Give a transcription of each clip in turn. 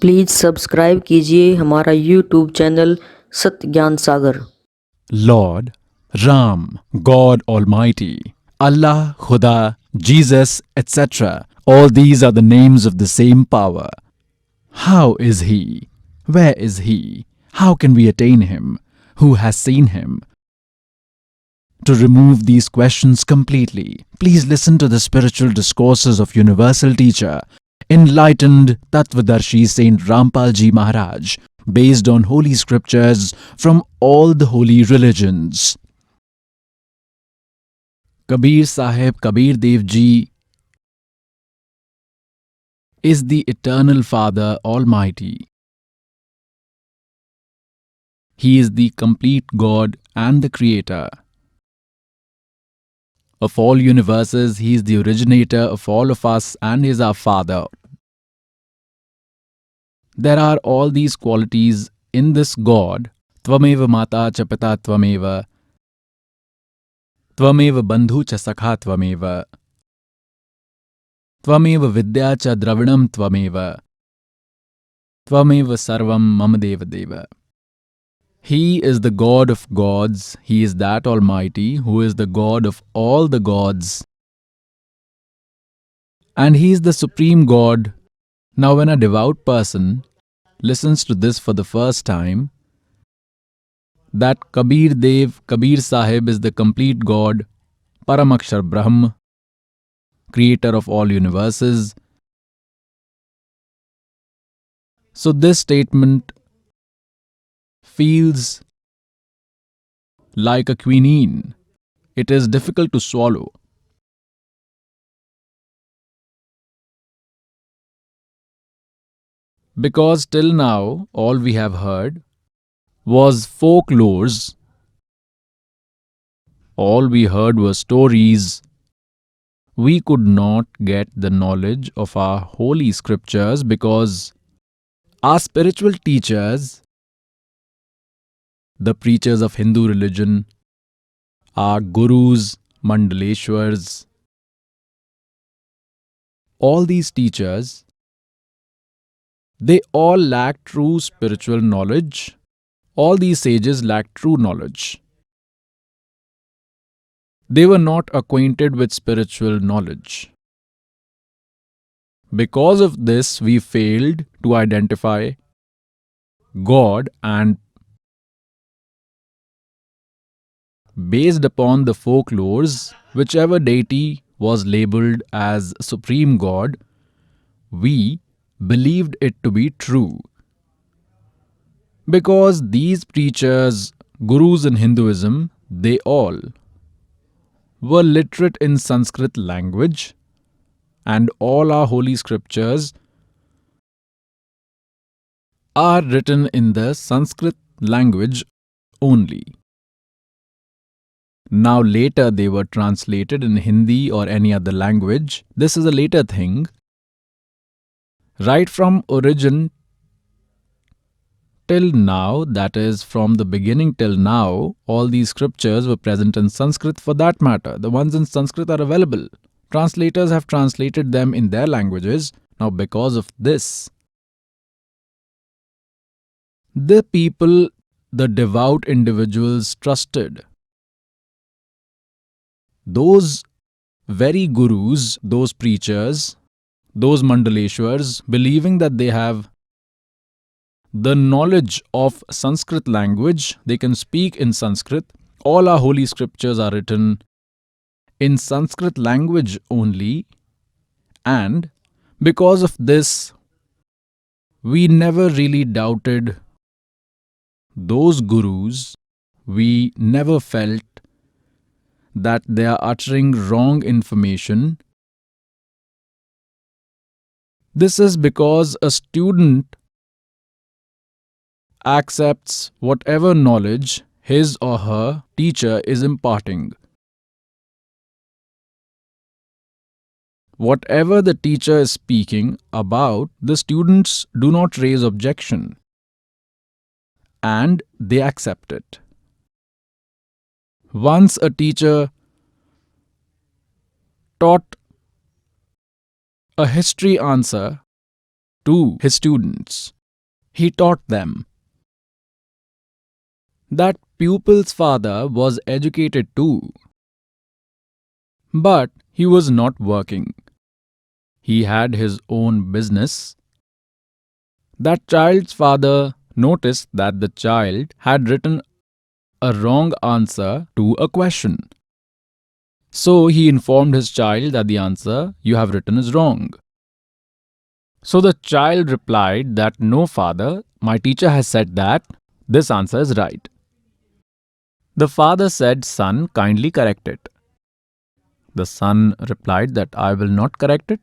Please subscribe कीजिए हमारा YouTube channel सत्य ज्ञान सागर। Lord, Ram, God Almighty, Allah, Khuda, Jesus, etc. All these are the names of the same power. How is He? Where is He? How can we attain Him? Who has seen Him? To remove these questions completely, please listen to the spiritual discourses of Universal Teacher, enlightened Tattvadarshi Saint Rampal Ji Maharaj, based on holy scriptures from all the holy religions. Kabir Sahib Kabir Dev Ji is the Eternal Father Almighty. He is the complete God and the Creator. Of all universes, He is the originator of all of us and is our Father. There are all these qualities in this God. Tvameva Mata cha Pita Tvameva. Tvameva Bandhu cha Sakha Tvameva. Tvameva Vidya cha Dravidam Tvameva. Tvameva Sarvam Mama Deva Deva. He is the God of gods. He is that Almighty who is the God of all the gods. And He is the Supreme God. Now when a devout person listens to this for the first time, that Kabir Dev, Kabir Sahib is the complete God, Paramakshar Brahm, creator of all universes. So this statement feels like a quinine. It is difficult to swallow. Because till now, all we have heard was folklores. All we heard were stories. We could not get the knowledge of our holy scriptures because our spiritual teachers, the preachers of Hindu religion, our gurus, Mandaleshwars, all these teachers, they all lack true spiritual knowledge. All these sages lack true knowledge. They were not acquainted with spiritual knowledge. Because of this, we failed to identify God, and based upon the folklores, whichever deity was labeled as Supreme God, we believed it to be true. Because these preachers, gurus in Hinduism, they all were literate in Sanskrit language, and all our holy scriptures are written in the Sanskrit language only. Now later they were translated in Hindi or any other language. This is a later thing. Right from origin till now, that is from the beginning till now, all these scriptures were present in Sanskrit for that matter. The ones in Sanskrit are available. Translators have translated them in their languages. Now because of this, the people, the devout individuals trusted those very gurus, those preachers, those Mandaleshwars, believing that they have the knowledge of Sanskrit language, they can speak in Sanskrit. All our holy scriptures are written in Sanskrit language only, and because of this, we never really doubted those gurus. We never felt that they are uttering wrong information. This is because a student accepts whatever knowledge his or her teacher is imparting. Whatever the teacher is speaking about, the students do not raise objection and they accept it. Once a teacher taught a history answer to his students. He taught them. That pupil's father was educated too. But he was not working. He had his own business. That child's father noticed that the child had written a wrong answer to a question. So he informed his child that the answer you have written is wrong. So the child replied that no, father, my teacher has said that this answer is right. The father said, son, kindly correct it. The son replied that I will not correct it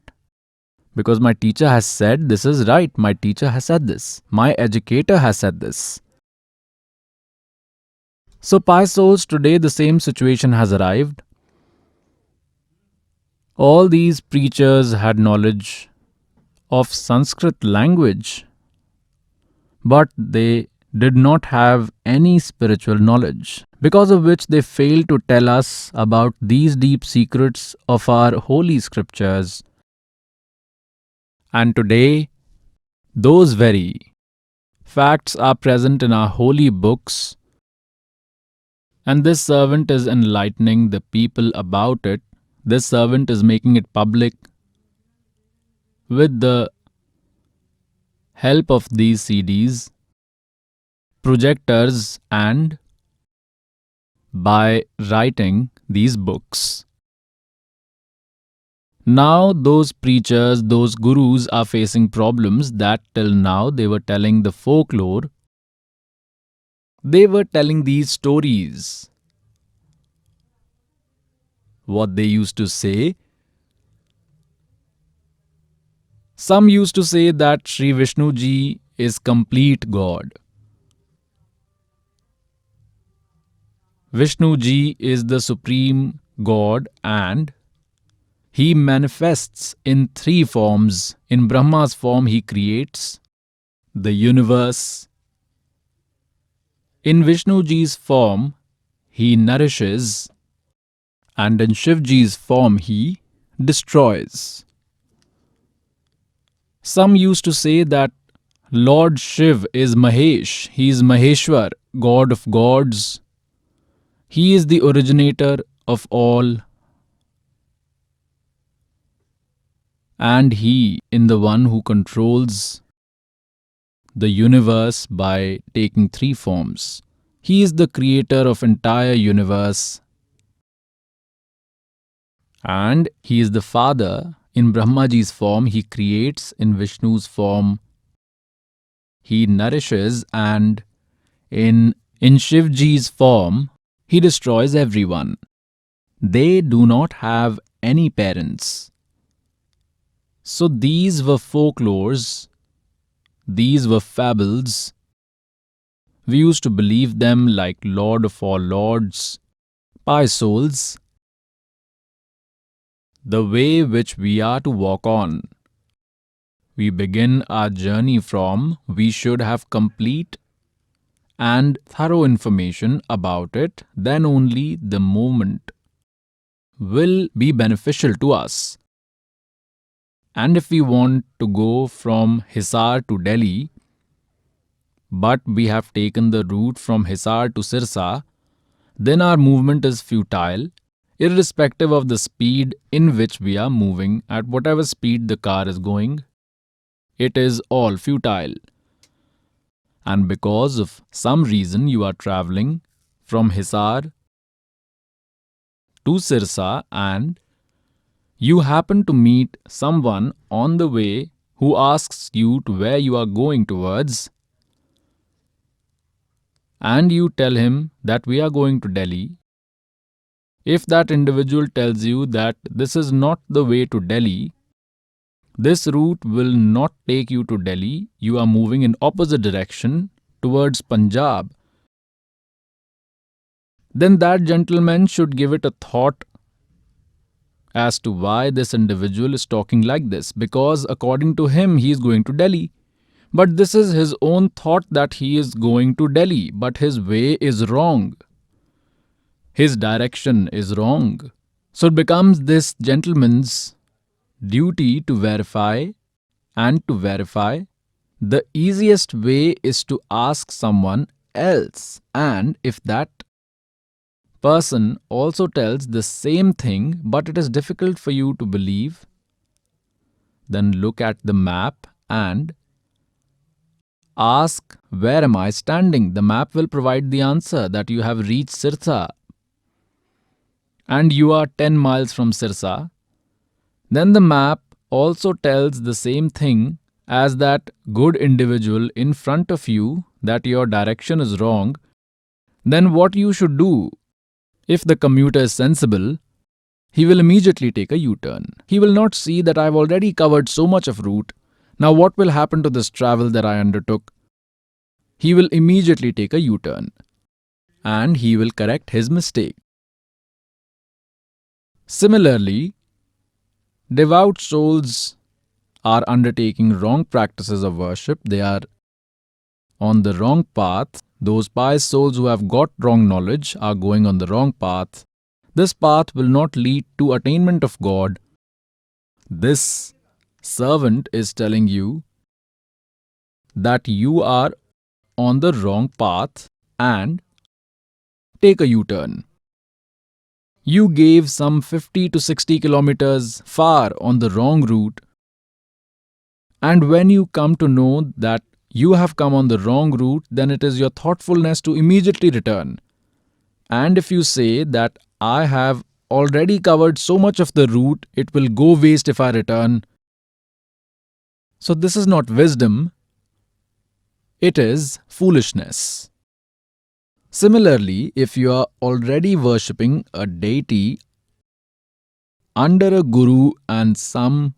because my teacher has said this is right. My teacher has said this. My educator has said this. So, pious souls, today the same situation has arrived. All these preachers had knowledge of Sanskrit language, but they did not have any spiritual knowledge, because of which they failed to tell us about these deep secrets of our holy scriptures. And today, those very facts are present in our holy books, and this servant is enlightening the people about it. This servant is making it public with the help of these CDs, projectors, and by writing these books. Now those preachers, those gurus are facing problems that till now they were telling the folklore. They were telling these stories. What they used to say? Some used to say that Sri Vishnu Ji is complete God. Vishnu Ji is the supreme God and he manifests in three forms. In Brahma's form, he creates the universe. In Vishnu Ji's form, he nourishes. And in Shiv Ji's form, he destroys. Some used to say that Lord Shiv is Mahesh. He is Maheshwar, God of gods. He is the originator of all. And he is the one who controls the universe by taking three forms. He is the creator of entire universe. And he is the father. In Brahmaji's form, he creates. In Vishnu's form, he nourishes. And in Shivji's form, he destroys everyone. They do not have any parents. So these were folklores, these were fables. We used to believe them like Lord of all lords, pious souls. The way which we are to walk on. We begin our journey from we should have complete and thorough information about it, then only the movement will be beneficial to us. And if we want to go from Hisar to Delhi, but we have taken the route from Hisar to Sirsa, then our movement is futile, irrespective of the speed in which we are moving, at whatever speed the car is going. It is all futile. And because of some reason you are travelling from Hisar to Sirsa and you happen to meet someone on the way who asks you to where you are going towards, and you tell him that we are going to Delhi. If that individual tells you that this is not the way to Delhi, this route will not take you to Delhi, you are moving in opposite direction towards Punjab, then that gentleman should give it a thought as to why this individual is talking like this, because according to him he is going to Delhi. But this is his own thought that he is going to Delhi, but his way is wrong. His direction is wrong. So it becomes this gentleman's duty to verify and to verify, the easiest way is to ask someone else. And if that person also tells the same thing, but it is difficult for you to believe, then look at the map and ask, where am I standing? The map will provide the answer that you have reached Sirsa and you are 10 miles from Sirsa. Then the map also tells the same thing as that good individual in front of you, that your direction is wrong. Then what you should do? If the commuter is sensible, he will immediately take a U-turn. He will not see that I've already covered so much of route. Now what will happen to this travel that I undertook? He will immediately take a U-turn and he will correct his mistake. Similarly, devout souls are undertaking wrong practices of worship. They are on the wrong path. Those pious souls who have got wrong knowledge are going on the wrong path. This path will not lead to attainment of God. This servant is telling you that you are on the wrong path and take a U-turn. You gave some 50 to 60 kilometers far on the wrong route, and when you come to know that you have come on the wrong route, then it is your thoughtfulness to immediately return. And if you say that I have already covered so much of the route, it will go waste if I return. So this is not wisdom, it is foolishness. Similarly, if you are already worshipping a deity under a guru and some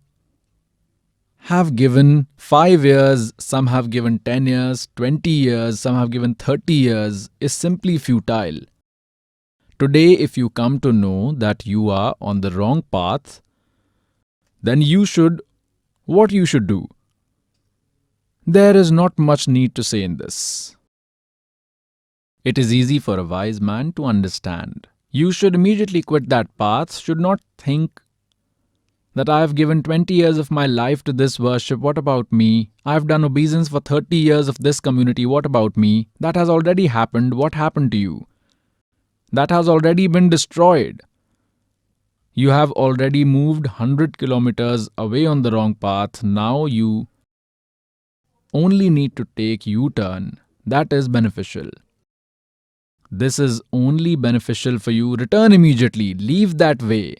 have given 5 years, some have given 10 years, 20 years, some have given 30 years, is simply futile. Today, if you come to know that you are on the wrong path, then what you should do? There is not much need to say in this. It is easy for a wise man to understand. You should immediately quit that path, should not think that I have given 20 years of my life to this worship, what about me? I have done obeisance for 30 years of this community, what about me? That has already happened, what happened to you? That has already been destroyed. You have already moved 100 kilometers away on the wrong path. Now you only need to take U-turn. That is beneficial. This is only beneficial for you. Return immediately. Leave that way.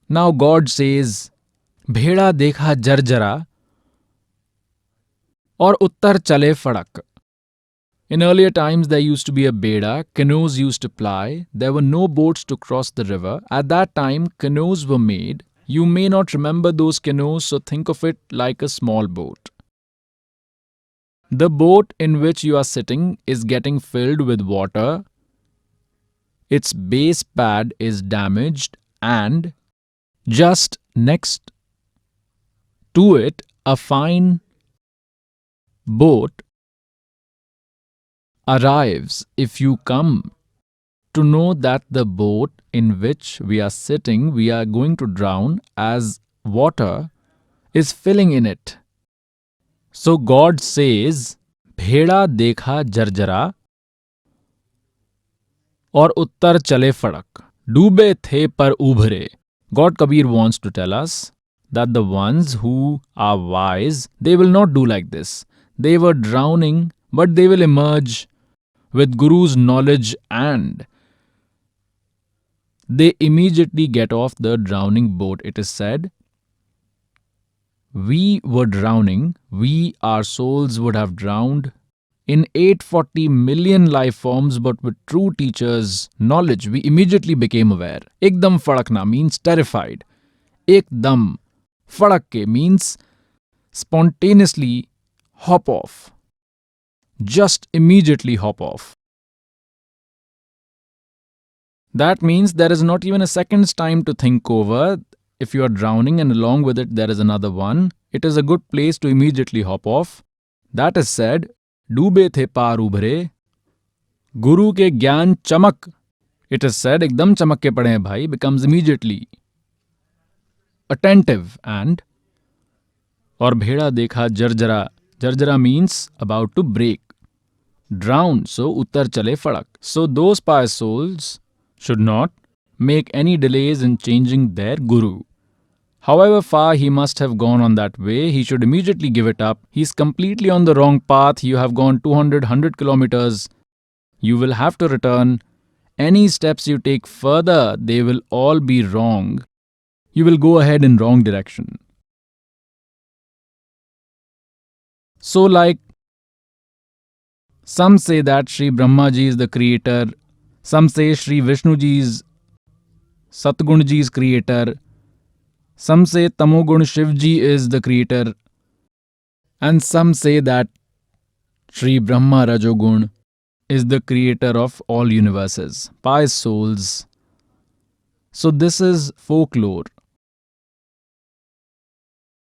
Now God says, भेड़ा देखा जर्जरा और उत्तर चले फड़क. In earlier times, there used to be a beda, canoes used to ply, there were no boats to cross the river. At that time, canoes were made. You may not remember those canoes, so think of it like a small boat. The boat in which you are sitting is getting filled with water. Its base pad is damaged, and just next to it, a fine boat arrives. If you come to know that the boat in which we are sitting, we are going to drown as water is filling in it. So God says, भेड़ा देखा जर्जरा और उत्तर चले फड़क. डूबे थे पर उभरे. God Kabir wants to tell us that the ones who are wise, they will not do like this. They were drowning, but they will emerge with Guru's knowledge and they immediately get off the drowning boat. It is said, we were drowning, our souls would have drowned in 840 million life forms, but with true teachers' knowledge, we immediately became aware. Ekdam fadakna means terrified. Ekdam fadakke means spontaneously hop off. Just immediately hop off. That means there is not even a second's time to think over. If you are drowning and along with it there is another one, it is a good place to immediately hop off. That is said, डूबे थे पार उभरे, गुरु के ज्ञान चमक. It is said, एकदम चमक के पड़े हैं भाई, becomes immediately attentive and और भेड़ा देखा जर्जरा. Jarjara means about to break. Drown, so uttar chale fadak. So those pious souls should not make any delays in changing their guru. However far he must have gone on that way, he should immediately give it up. He is completely on the wrong path. You have gone 200 kilometers. You will have to return. Any steps you take further, they will all be wrong. You will go ahead in wrong direction. So like some say that Sri Brahma Ji is the creator, some say Sri Vishnu Ji is Satgun Ji is creator, some say Tamogun Shiv Ji is the creator, and some say that Sri Brahma Rajogun is the creator of all universes, pious souls. So this is folklore.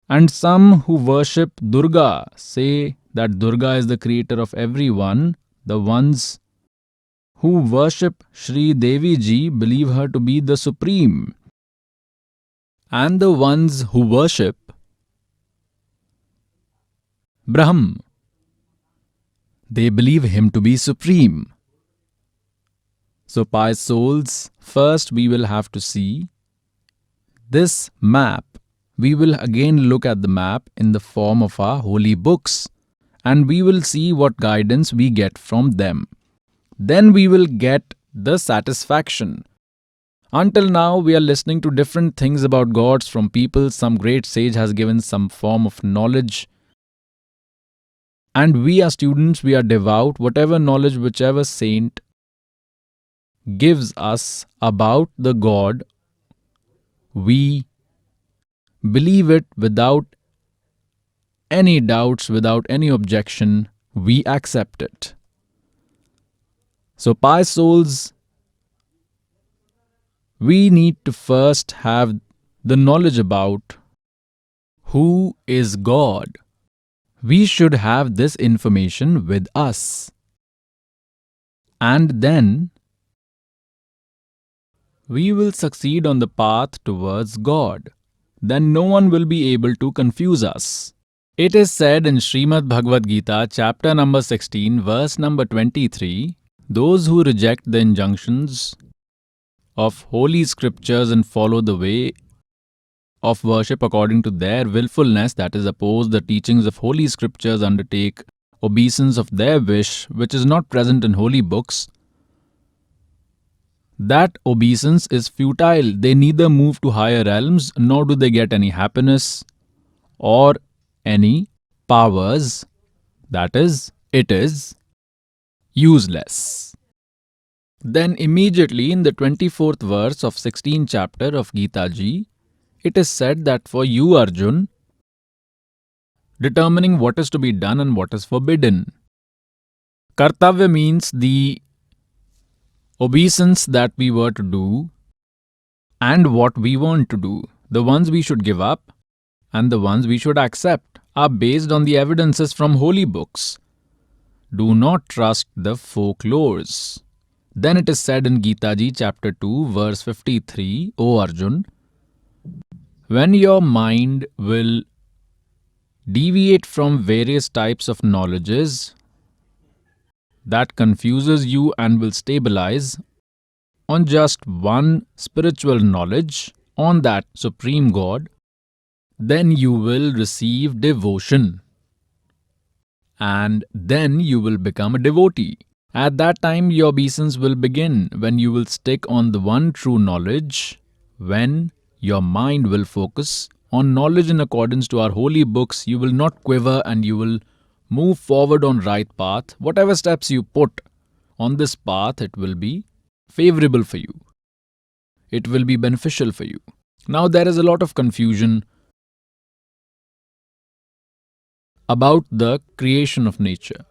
And some who worship Durga say that Durga is the creator of everyone. The ones who worship Sri Devi Ji believe her to be the supreme. And the ones who worship Brahm, they believe him to be supreme. So pious souls, first we will have to see this map. We will again look at the map in the form of our holy books, and we will see what guidance we get from them. Then we will get the satisfaction. Until now, we are listening to different things about gods from people. Some great sage has given some form of knowledge. And we are students, we are devout. Whatever knowledge, whichever saint gives us about the God, we believe it without any doubts, without any objection, we accept it. So, pious souls, we need to first have the knowledge about who is God. We should have this information with us. And then we will succeed on the path towards God. Then no one will be able to confuse us. It is said in Srimad Bhagavad Gita, chapter number 16, verse number 23, those who reject the injunctions of holy scriptures and follow the way of worship according to their willfulness, that is, oppose the teachings of holy scriptures, undertake obeisance of their wish, which is not present in holy books, that obeisance is futile. They neither move to higher realms, nor do they get any happiness or any powers. That is, it is useless. Then immediately in the 24th verse of 16th chapter of Gita Ji, it is said that for you, Arjun, determining what is to be done and what is forbidden. Kartavya means the obeisance that we were to do and what we want to do. The ones we should give up and the ones we should accept are based on the evidences from holy books. Do not trust the folklores. Then it is said in Gita Ji chapter 2 verse 53, O Arjun, when your mind will deviate from various types of knowledges that confuses you and will stabilize on just one spiritual knowledge, on that Supreme God, then you will receive devotion. And then you will become a devotee. At that time, your obeisance will begin when you will stick on the one true knowledge, when your mind will focus on knowledge in accordance to our holy books. You will not quiver and you will move forward on right path. Whatever steps you put on this path, it will be favorable for you. It will be beneficial for you. Now there is a lot of confusion about the creation of nature.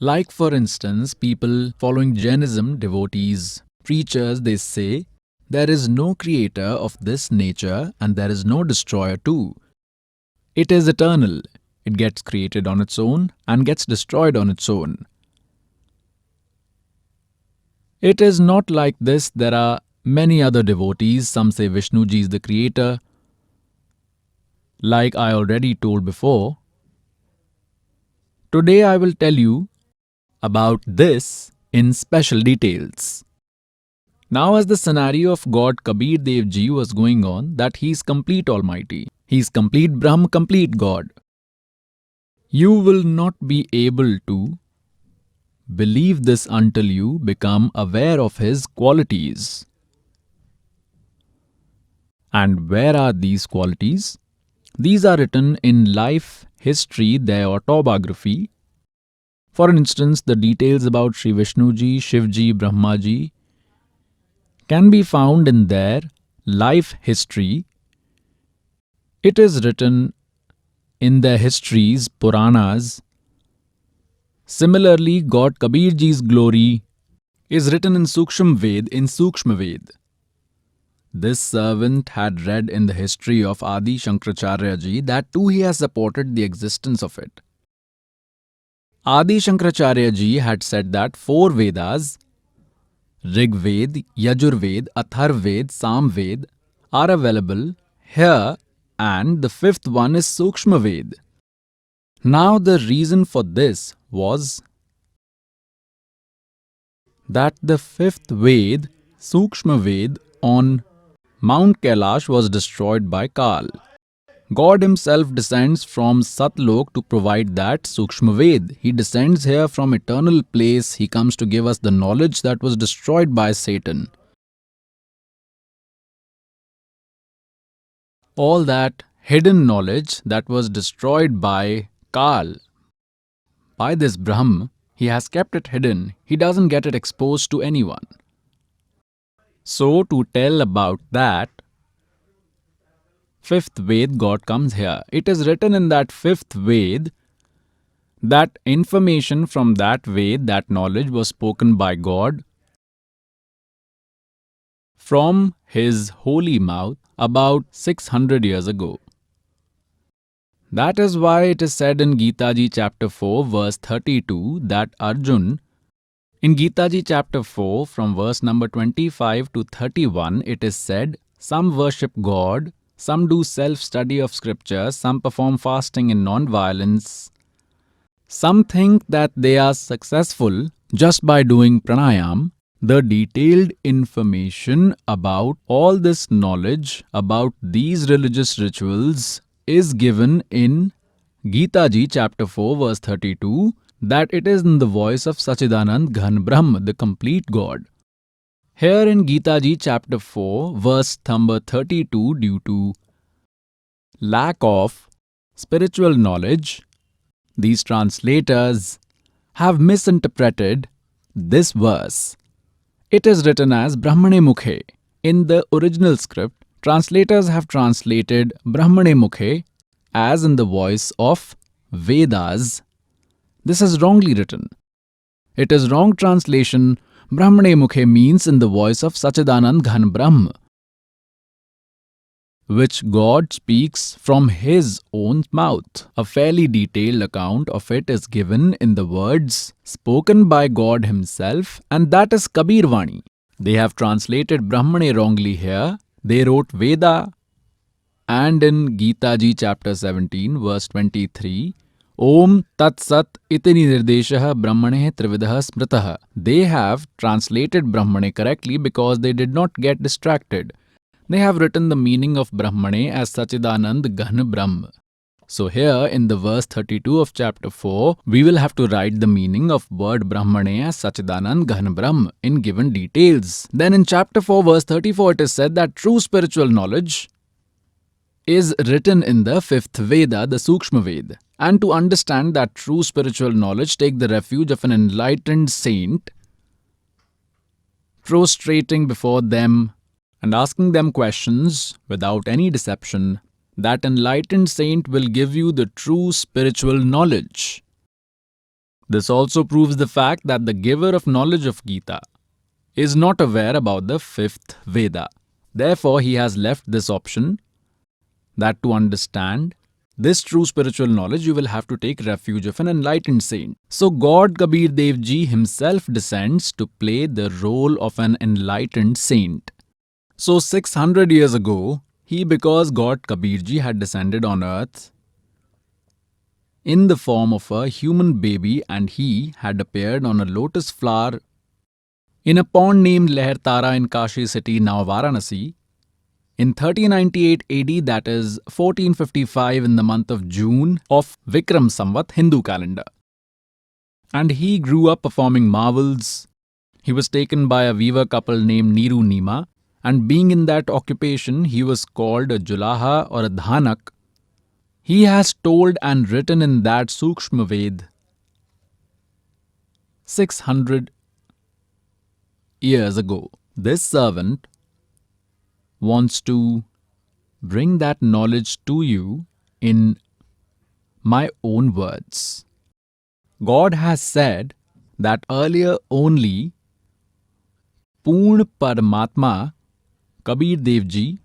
Like for instance, people following Jainism, devotees, preachers, they say there is no creator of this nature and there is no destroyer too. It is eternal. It gets created on its own and gets destroyed on its own. It is not like this. There are many other devotees. Some say Vishnu Ji is the creator. like I already told before. Today I will tell you about this in special details. Now, as the scenario of God Kabir Dev Ji was going on, that he is complete Almighty, he is complete Brahm, complete God, you will not be able to believe this until you become aware of his qualities. And where are these qualities? These are written in life history, their autobiography. For instance, the details about Sri Vishnuji, Shivji, Brahmaji can be found in their life history. It is written in their histories, Puranas. Similarly, God Kabir Ji's glory is written in Sukshma Ved, in Sukshma Ved. This servant had read in the history of Adi Shankaracharya Ji that too he has supported the existence of it. Adi Shankaracharya Ji had said that 4 Vedas, Rig Ved, Yajur Ved, Athar Ved, Sam Ved, are available here, and the 5th one is Sukshma Ved. Now the reason for this was that the 5th Ved, Sukshma Ved, on Mount Kailash was destroyed by Kal. God himself descends from Satlok to provide that Sukshma Ved. He descends here from eternal place. He comes to give us the knowledge that was destroyed by Satan. All that hidden knowledge that was destroyed by Kal, by this Brahm, he has kept it hidden. He doesn't get it exposed to anyone. So, to tell about that, 5th Ved, God comes here. It is written in that 5th Ved that information from that Ved, that knowledge was spoken by God from his holy mouth about 600 years ago. That is why it is said in Gita Ji chapter 4 verse 32 that Arjun, in Gita Ji chapter 4 from verse number 25 to 31, it is said, some worship God, some do self-study of scripture, some perform fasting in non-violence, some think that they are successful just by doing pranayam. The detailed information about all this knowledge, about these religious rituals, is given in Gita Ji chapter 4 verse 32, that it is in the voice of Sachidanand Ghan Brahm, the complete God. Here in Gita Ji chapter 4 verse number 32, due to lack of spiritual knowledge, these translators have misinterpreted this verse. It is written as Brahmane Mukhe. In the original script, translators have translated Brahmane Mukhe as in the voice of Vedas. This is wrongly written. It is wrong translation. Brahmane Mukhe means in the voice of Sachidanand Ghan Brahm, which God speaks from his own mouth. A fairly detailed account of it is given in the words spoken by God himself, and that is Kabir Vani. They have translated Brahmane wrongly here. They wrote Veda, and in Gita Ji chapter 17 verse 23, Om Tat Sat Iti Nirdeshah Brahmane Trividah Smritah. They have translated Brahmane correctly because they did not get distracted. They have written the meaning of Brahmane as Sachidanand Ghan Brahm. So here in the verse 32 of chapter 4, we will have to write the meaning of word Brahmane as Sachidanand Ghan Brahm in given details. Then in chapter 4 verse 34 it is said that true spiritual knowledge is written in the 5th Veda, the Sukshma Ved. And to understand that true spiritual knowledge, take the refuge of an enlightened saint, prostrating before them and asking them questions without any deception. That enlightened saint will give you the true spiritual knowledge. This also proves the fact that the giver of knowledge of Gita is not aware about the 5th Veda. Therefore, he has left this option that to understand this true spiritual knowledge, you will have to take refuge of an enlightened saint. So God Kabir Dev Ji himself descends to play the role of an enlightened saint. So 600 years ago, Because God Kabirji had descended on earth in the form of a human baby, and he had appeared on a lotus flower in a pond named Lehertara in Kashi city, now Varanasi, in 1398 AD, that is 1455 in the month of June of Vikram Samvat Hindu calendar. And he grew up performing marvels. He was taken by a weaver couple named Niru Nima, and being in that occupation, he was called a Julaha or a Dhanak. He has told and written in that Sukshma Ved 600 years ago. This servant wants to bring that knowledge to you in my own words. God has said that earlier only Poorna Paramatma Kabir Dev Ji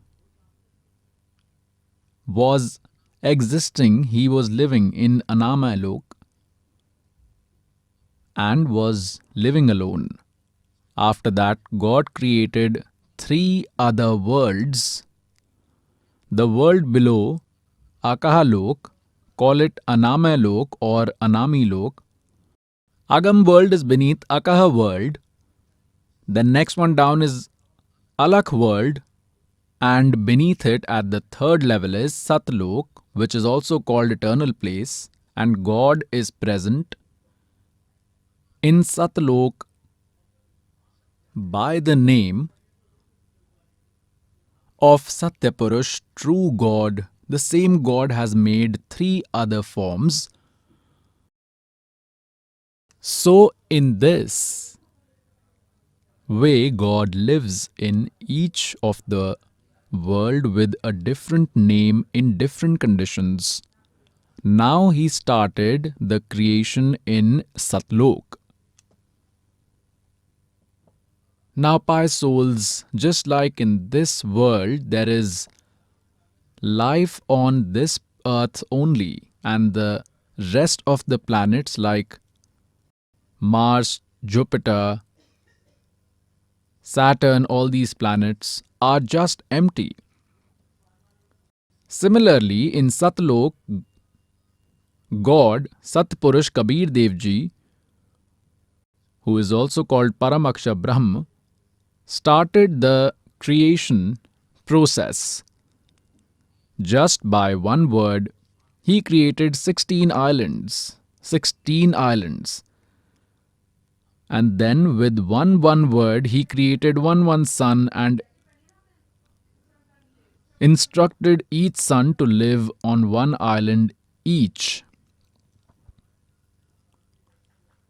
was existing. He was living in Anamayalok and was living alone. After that, God created 3 other worlds. The world below Akahalok, call it Anamayalok or Anamilok. Agam world is beneath Akaha world. The next one down is Alakh world, and beneath it at the 3rd level is Satlok, which is also called eternal place, and God is present in Satlok by the name of Satyapurush, true God. The same God has made 3 other forms. So in this way, God lives in each of the world with a different name in different conditions. Now he started the creation in Satlok. Now, pious souls, just like in this world, there is life on this earth only, and the rest of the planets like Mars, Jupiter, Saturn, all these planets are just empty. Similarly, in Satlok, God, Satpurush Kabir Dev Ji, who is also called Paramaksha Brahm, started the creation process. Just by one word, he created 16 islands. 16 islands. And then with one word, he created one sun and instructed each son to live on one island each.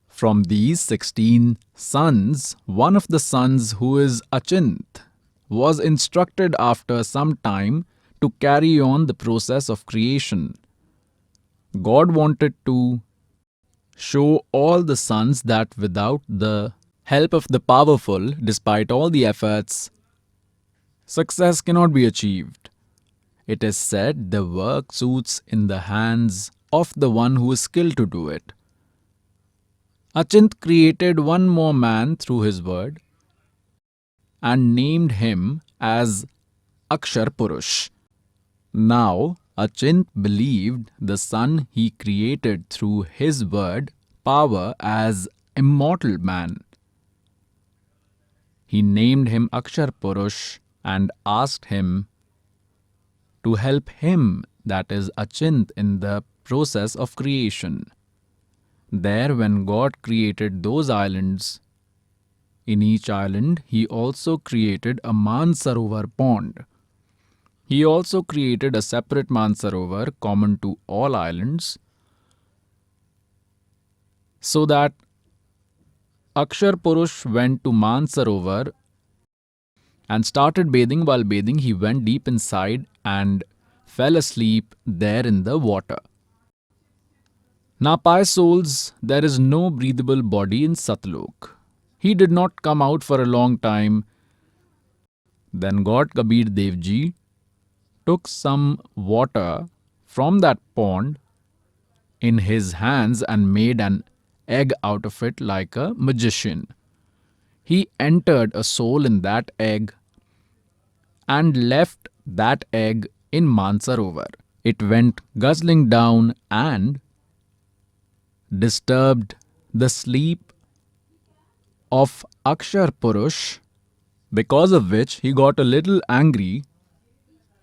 From these 16 sons, one of the sons, who is Achint, was instructed after some time to carry on the process of creation. God wanted to show all the sons that without the help of the powerful, despite all the efforts, success cannot be achieved. It is said the work suits in the hands of the one who is skilled to do it. Achint created one more man through his word and named him as Akshar Purush. Now, Achint believed the son he created through his word power as immortal man. He named him Akshar Purush and asked him to help him, that is Achint, in the process of creation. There, when God created those islands, in each island he also created a Mansarovar pond. He also created a separate Mansarovar common to all islands, so that Akshar Purush went to Mansarovar and started bathing. While bathing, he went deep inside and fell asleep there in the water. Now, pious souls, there is no breathable body in Satlok. He did not come out for a long time. Then God Kabir Dev Ji took some water from that pond in his hands and made an egg out of it like a magician. He entered a soul in that egg and left that egg in Mansarovar. It went guzzling down and disturbed the sleep of Akshar Purush, because of which he got a little angry.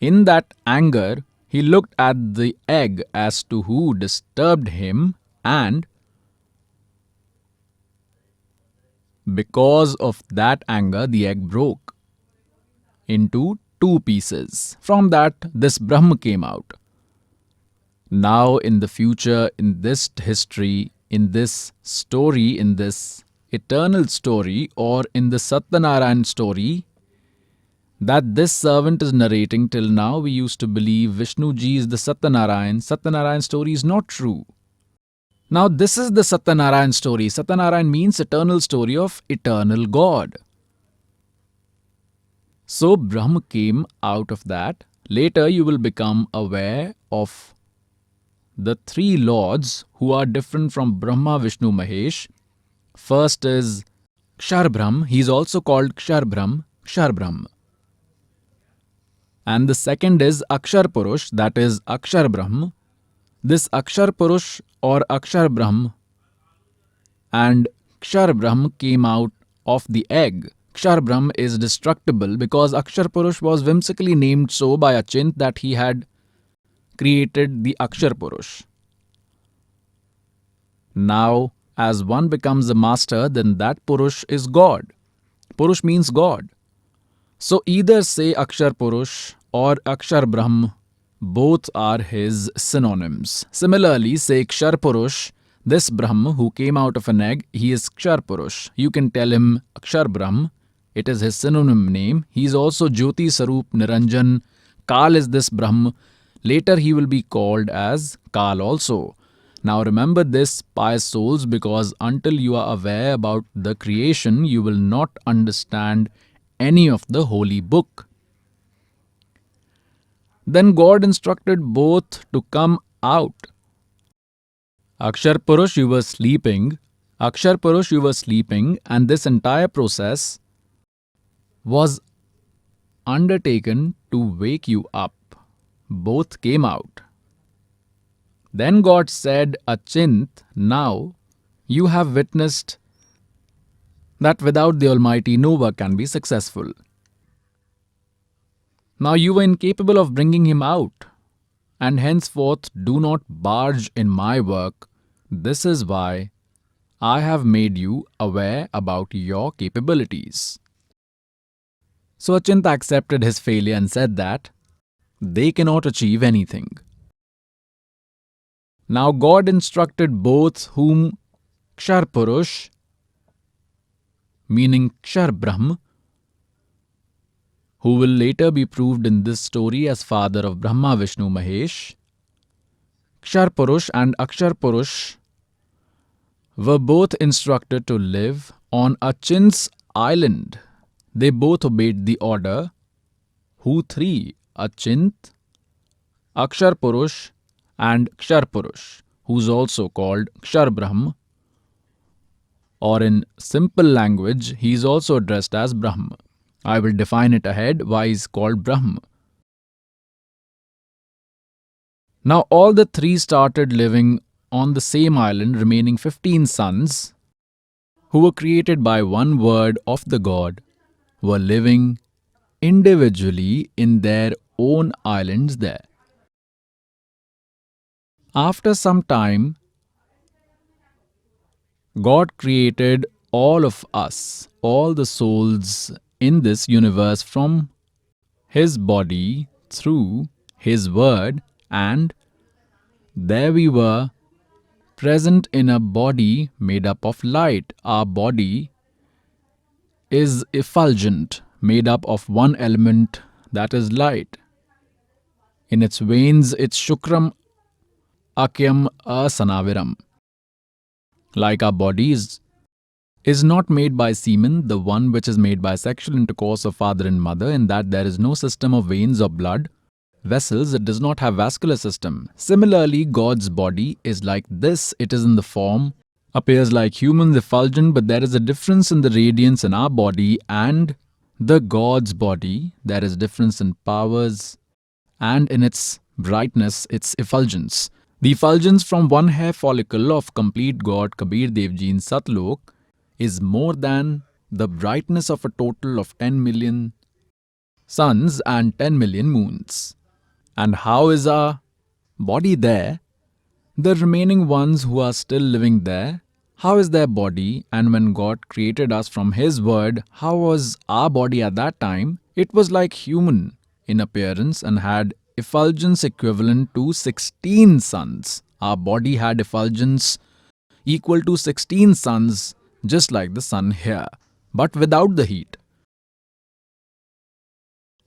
In that anger, he looked at the egg as to who disturbed him, and because of that anger, the egg broke into two pieces. From that, this Brahma came out. Now, in the future, in this history, in this story, in this eternal story, or in the Satyanarayan story that this servant is narrating, till now we used to believe Vishnu ji is the Satyanarayan. Satyanarayan story is not true. Now, this is the Satyanarayan story. Satyanarayan means eternal story of eternal God. So, Brahma came out of that. Later, you will become aware of the three lords who are different from Brahma, Vishnu, Mahesh. First is Kshar Brahm. He is also called Kshar Brahm, Kshar Brahm. And the second is Akshar Purush, that is Akshar Brahm. This Akshar Purush or Akshar Brahm and Kshar Brahm came out of the egg. Kshar Brahm is destructible because Akshar Purush was whimsically named so by Achint that he had created the Akshar Purush. Now, as one becomes a master, then that Purush is God. Purush means God. So either say Akshar Purush or Akshar Brahm, both are his synonyms. Similarly, say Kshar Purush, this Brahm who came out of an egg, he is Kshar Purush. You can tell him Akshar Brahm, it is his synonym name. He is also Jyoti Sarup Niranjan. Kal is this Brahm. Later he will be called as Kal also. Now remember this, pious souls, because until you are aware about the creation, you will not understand any of the holy book. Then God instructed both to come out. Akshar Purush, you were sleeping. Akshar Purush, you were sleeping, and this entire process was undertaken to wake you up. Both came out. Then God said, Achint, now you have witnessed that without the Almighty no work can be successful. Now you were incapable of bringing him out, and henceforth do not barge in my work. This is why I have made you aware about your capabilities. So Achint accepted his failure and said that they cannot achieve anything. Now God instructed both, whom Kshar Purush, meaning Kshar Brahm, who will later be proved in this story as father of Brahma, Vishnu, Mahesh. Kshar Purush and Akshar Purush were both instructed to live on Achint's island. They both obeyed the order. Who three? Achint, Akshar Purush and Kshar Purush, who's also called Kshar Brahm, or in simple language, he is also addressed as Brahm. I will define it ahead why he is called Brahm. Now all the three started living on the same island, remaining 15 sons, who were created by one word of the God, were living individually in their own islands there. After some time, God created all of us, all the souls in this universe from His body through His word, and there we were present in a body made up of light. Our body is effulgent, made up of one element, that is light. In its veins, it's Shukram Akyam Asanaviram. Like our bodies is not made by semen, the one which is made by sexual intercourse of father and mother, in that there is no system of veins or blood vessels, it does not have vascular system. Similarly, God's body is like this. It is in the form, appears like humans, effulgent, but there is a difference in the radiance in our body and The God's body, there is difference in powers and in its brightness, its effulgence. The effulgence from one hair follicle of complete God Kabir Dev Ji in Satlok is more than the brightness of a total of 10 million suns and 10 million moons. And how is our body there? The remaining ones who are still living there, how is their body? And when God created us from His word, how was our body at that time? It was like human in appearance and had effulgence equivalent to 16 suns. Our body had effulgence equal to 16 suns, just like the sun here, but without the heat.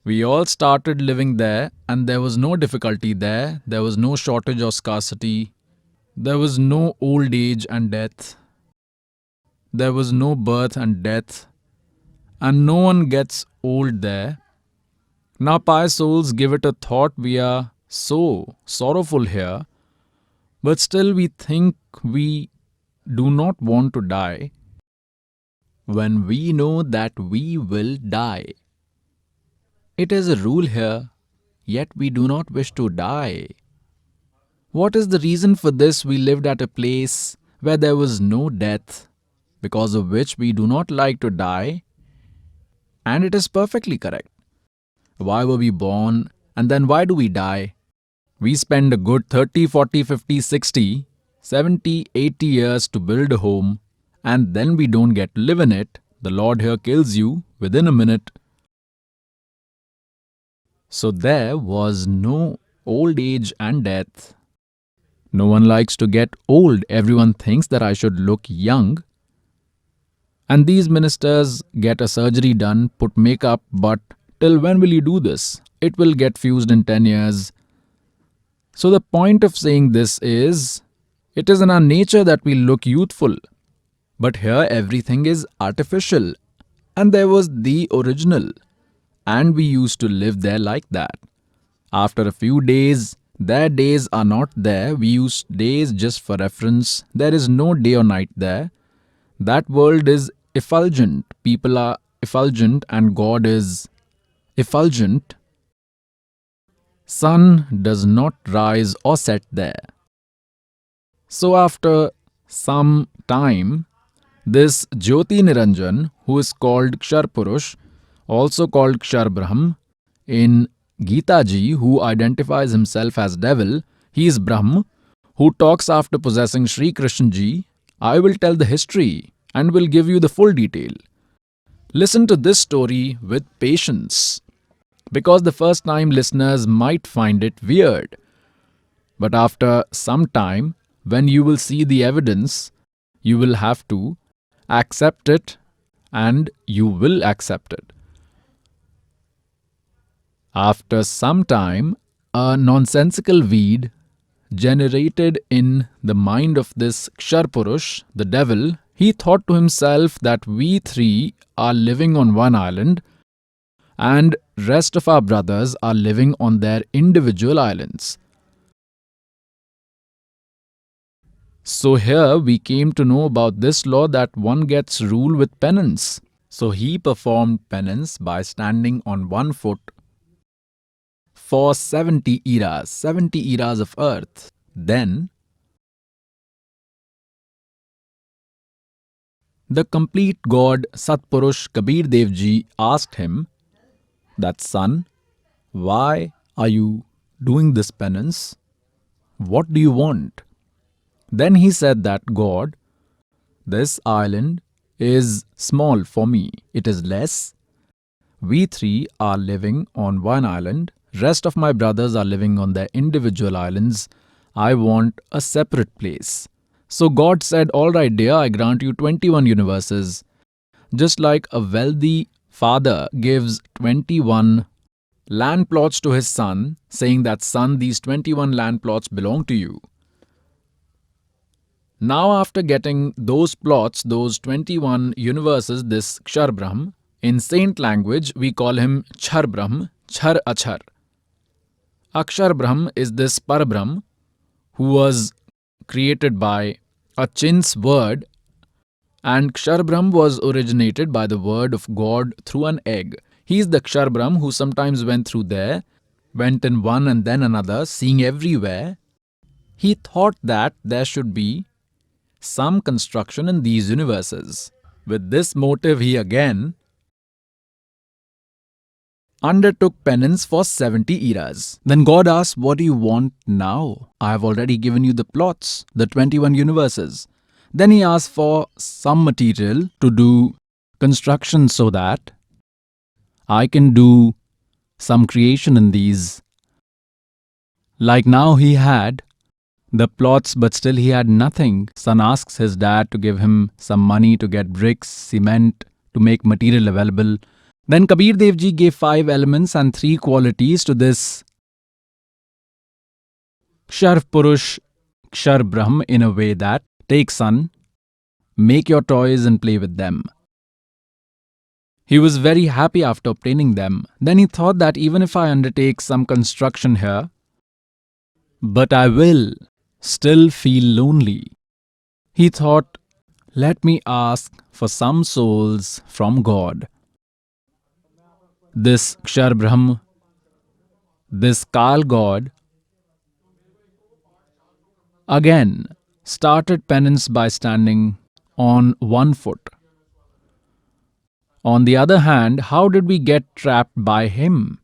We all started living there, and there was no difficulty there. There was no shortage or scarcity. There was no old age and death. There was no birth and death. And no one gets old there. Now, pious souls, give it a thought. We are so sorrowful here, but still we think we do not want to die when we know that we will die. It is a rule here, yet we do not wish to die. What is the reason for this? We lived at a place where there was no death, because of which we do not like to die, and it is perfectly correct. Why were we born, and then why do we die? We spend a good 30, 40, 50, 60, 70, 80 years to build a home, and then we don't get to live in it. The Lord here kills you within a minute. So there was no old age and death. No one likes to get old. Everyone thinks that I should look young. And these ministers get a surgery done, put makeup, but till when will you do this? It will get fused in 10 years. So the point of saying this is, it is in our nature that we look youthful. But here everything is artificial. And there was the original. And we used to live there like that. After a few days, their days are not there. We use days just for reference. There is no day or night there. That world is effulgent. People are effulgent and God is effulgent. Sun does not rise or set there. So after some time, this Jyoti Niranjan, who is called Kshar Purush, also called Kshar Brahm, in Gita Ji, who identifies himself as devil, he is Brahm, who talks after possessing Sri Krishna Ji. I will tell the history and will give you the full detail. Listen to this story with patience, because the first time listeners might find it weird. But after some time, when you will see the evidence, you will have to accept it, and you will accept it. After some time, a nonsensical weed generated in the mind of this Kshar Purush, the devil. He thought to himself that we three are living on one island and rest of our brothers are living on their individual islands. So here we came to know about this law that one gets rule with penance. So he performed penance by standing on one foot for 70 eras of earth. Then the complete God Satpurush Kabir Dev Ji asked him that, son, why are you doing this penance? What do you want? Then he said that, God, this island is small for me. It is less. We three are living on one island. Rest of my brothers are living on their individual islands. I want a separate place. So God said, all right, dear, I grant you 21 universes. Just like a wealthy father gives 21 land plots to his son, saying that, son, these 21 land plots belong to you. Now after getting those plots, those 21 universes, this Kshar Brahm, in saint language we call him Chhar Brahm, Chhar Achhar. Akshar Brahm is this Parabrahm who was created by a Chin's word, and Kshar Brahm was originated by the word of God through an egg. He is the Akshar Brahm who sometimes went through there, went in one and then another, seeing everywhere. He thought that there should be some construction in these universes. With this motive, he again undertook penance for 70 eras. Then God asked, what do you want now? I have already given you the plots, the 21 universes. Then he asked for some material to do construction so that I can do some creation in these. Like now he had the plots, but still he had nothing. Son asks his dad to give him some money to get bricks, cement, to make material available. Then Kabir Dev Ji gave 5 elements and 3 qualities to this Kshar Purush, Kshar Brahm in a way that, take son, make your toys and play with them. He was very happy after obtaining them. Then he thought that even if I undertake some construction here, but I will still feel lonely. He thought, let me ask for some souls from God. This Kshar Brahm, this Kal God, again started penance by standing on one foot. On the other hand, how did we get trapped by him?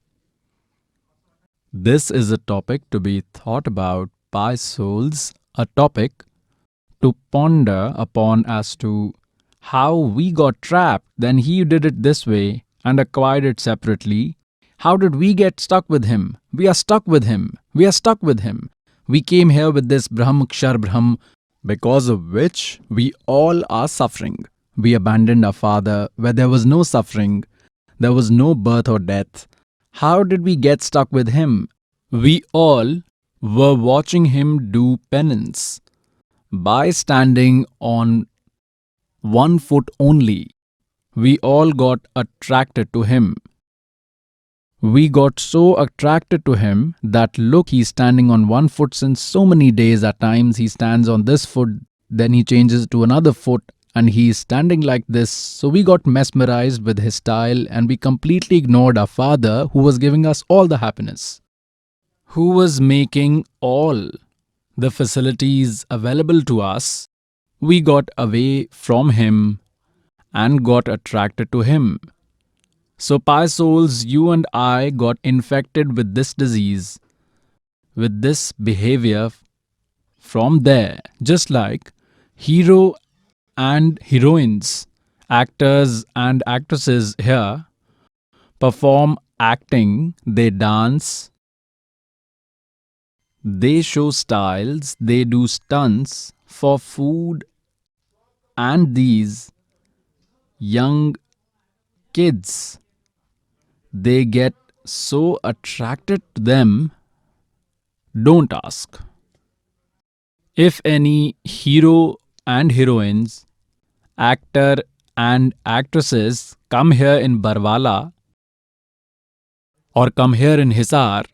This is a topic to be thought about by souls, a topic to ponder upon as to how we got trapped. Then he did it this way and acquired it separately. How did we get stuck with him? We are stuck with him. We are stuck with him. We came here with this Brahm, Kshar Brahm, because of which we all are suffering. We abandoned our father where there was no suffering, there was no birth or death. How did we get stuck with him? We all were watching him do penance by standing on one foot only. We all got attracted to him. We got so attracted to him that look, he's standing on one foot since so many days. At times he stands on this foot, then he changes to another foot and he's standing like this. So we got mesmerized with his style and we completely ignored our father who was giving us all the happiness, who was making all the facilities available to us. We got away from him and got attracted to him. So, pious souls, you and I got infected with this disease, with this behavior from there. Just like hero and heroines, actors and actresses here perform acting, they dance, they show styles, they do stunts for food, and these young kids, they get so attracted to them. Don't ask. If any hero and heroines, actor and actresses come here in Barwala or come here in Hisar,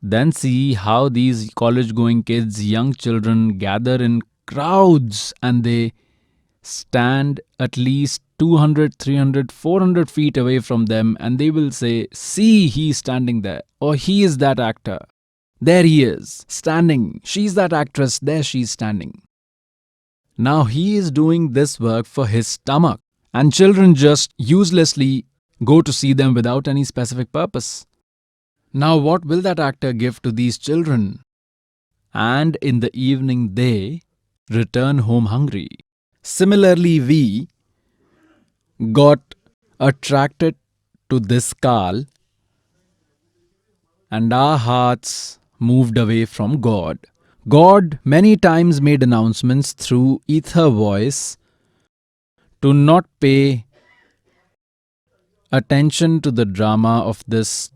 then see how these college-going kids, young children gather in crowds and they stand at least 200, 300, 400 feet away from them and they will say, see, he's standing there, or he is that actor. There he is, standing. She's that actress, there she's standing. Now he is doing this work for his stomach, and children just uselessly go to see them without any specific purpose. Now what will that actor give to these children? And in the evening they return home hungry. Similarly, we got attracted to this Kal and our hearts moved away from God. God many times made announcements through ether voice to not pay attention to the drama of this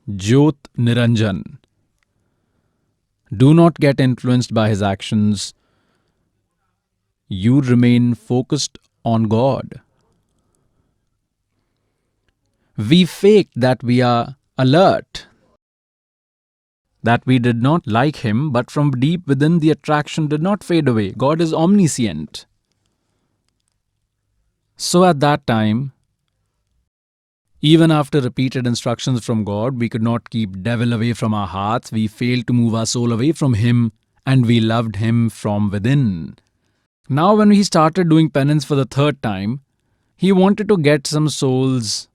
Jyot Niranjan. Do not get influenced by his actions. You remain focused on God. We faked that we are alert, that we did not like him, but from deep within the attraction did not fade away. God is omniscient. So at that time, Even after repeated instructions from God, we could not keep devil away from our hearts. We failed to move our soul away from him, and we loved him from within. Now, when he started doing penance for the third time, he wanted to get some souls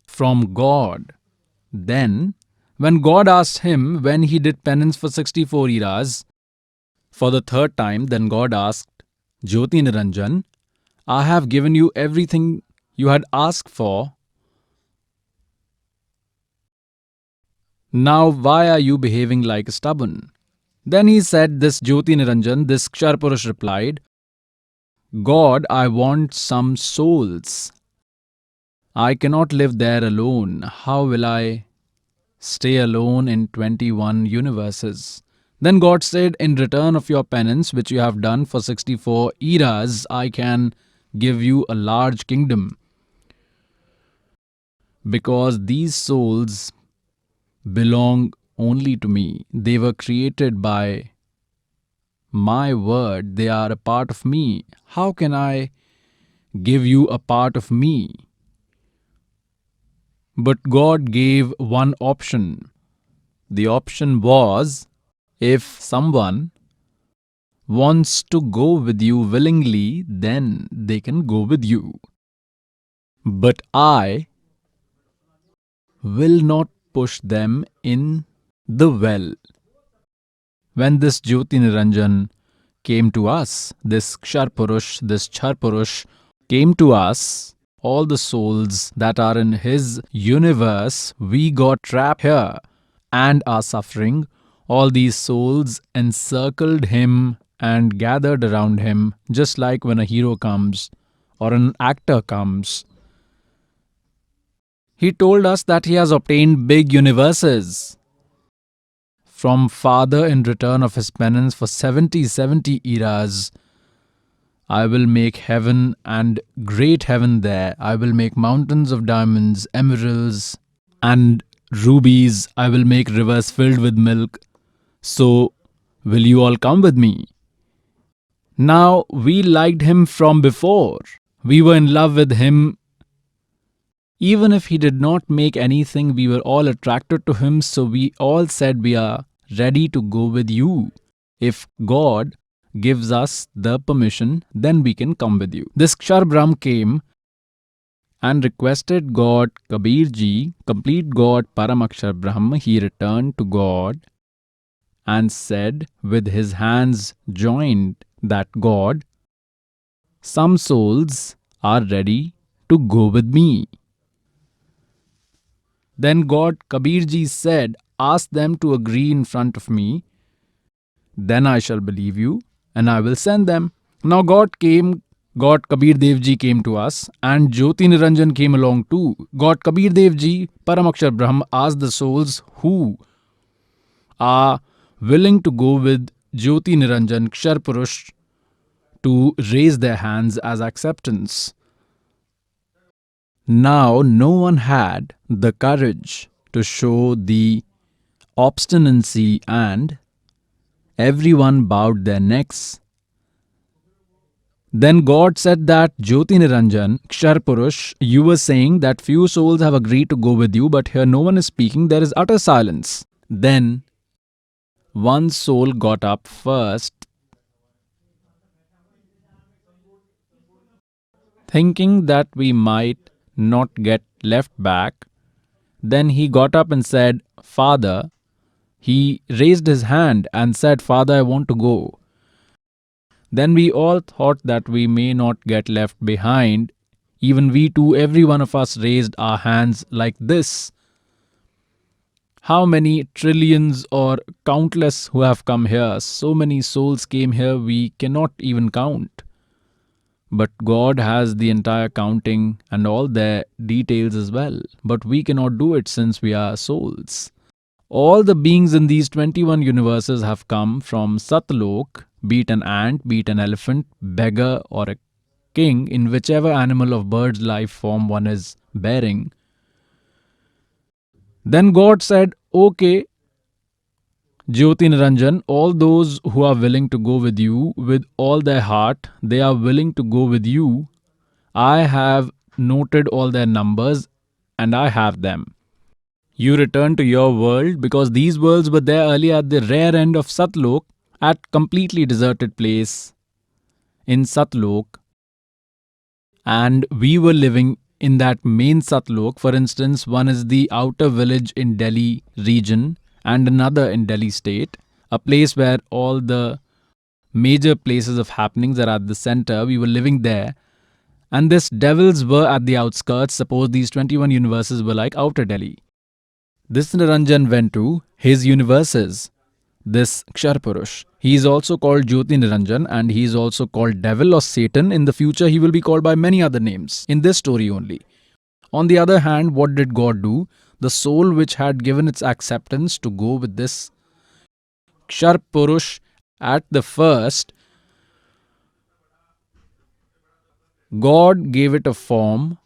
from God. Then, when God asked him when he did penance for 64 eras, for the third time, then God asked Jyoti Niranjan, I have given you everything you had asked for. Now, why are you behaving like stubborn? Then he said, this Jyoti Niranjan, this Ksharpurush replied, God, I want some souls. I cannot live there alone. How will I stay alone in 21 universes? Then God said, in return of your penance, which you have done for 64 eras, I can give you a large kingdom. Because these souls belong only to me. They were created by my word. They are a part of me. How can I give you a part of me? But God gave one option. The option was, if someone wants to go with you willingly, then they can go with you. But I will not push them in the well. When this Jyoti Niranjan came to us, this Ksharpurush, this Charpurush came to us, all the souls that are in his universe, we got trapped here and are suffering. All these souls encircled him and gathered around him, just like when a hero comes or an actor comes. He told us that he has obtained big universes from Father in return of his penance for 70 eras. I will make heaven and great heaven there. I will make mountains of diamonds, emeralds, and rubies. I will make rivers filled with milk. So, will you all come with me? Now, we liked him from before. We were in love with him. Even if he did not make anything, we were all attracted to him. So, we all said we are ready to go with you. If God gives us the permission, then we can come with you. This Kshar Brahm came and requested God, Kabir Ji, complete God, Paramakshar Brahm. He returned to God and said with his hands joined that God, some souls are ready to go with me. Then God, Kabir Ji said, ask them to agree in front of me, then I shall believe you and I will send them. Now God Kabir Dev Ji came to us and Jyoti Niranjan came along too. God Kabir Dev Ji, Paramakshar Brahm, asked the souls who are willing to go with Jyoti Niranjan Ksharpurush to raise their hands as acceptance. Now no one had the courage to show the obstinacy and everyone bowed their necks. Then God said that Jyoti Niranjan, Ksharpurush, you were saying that few souls have agreed to go with you, but here no one is speaking, there is utter silence. Then one soul got up first, thinking that we might not get left back. Then he got up and said, Father. He raised his hand and said, Father, I want to go. Then we all thought that we may not get left behind. Even we too, every one of us raised our hands like this. How many trillions or countless who have come here? So many souls came here, we cannot even count. But God has the entire counting and all their details as well. But we cannot do it since we are souls. All the beings in these 21 universes have come from Satlok, be it an ant, be it an elephant, beggar or a king, in whichever animal of bird's life form one is bearing. Then God said, okay, Jyoti Niranjan, all those who are willing to go with you with all their heart, they are willing to go with you. I have noted all their numbers and I have them. You return to your world because these worlds were there earlier at the rear end of Satlok, at completely deserted place in Satlok, and we were living in that main Satlok. For instance, one is the outer village in Delhi region and another in Delhi state, a place where all the major places of happenings are at the center. We were living there, and these devils were at the outskirts. Suppose these 21 universes were like outer Delhi. This Niranjan went to his universes, this Ksharpurush. He is also called Jyoti Niranjan, and he is also called devil or Satan. In the future, he will be called by many other names, in this story only. On the other hand, what did God do? The soul which had given its acceptance to go with this Ksharpurush at the first, God gave it a form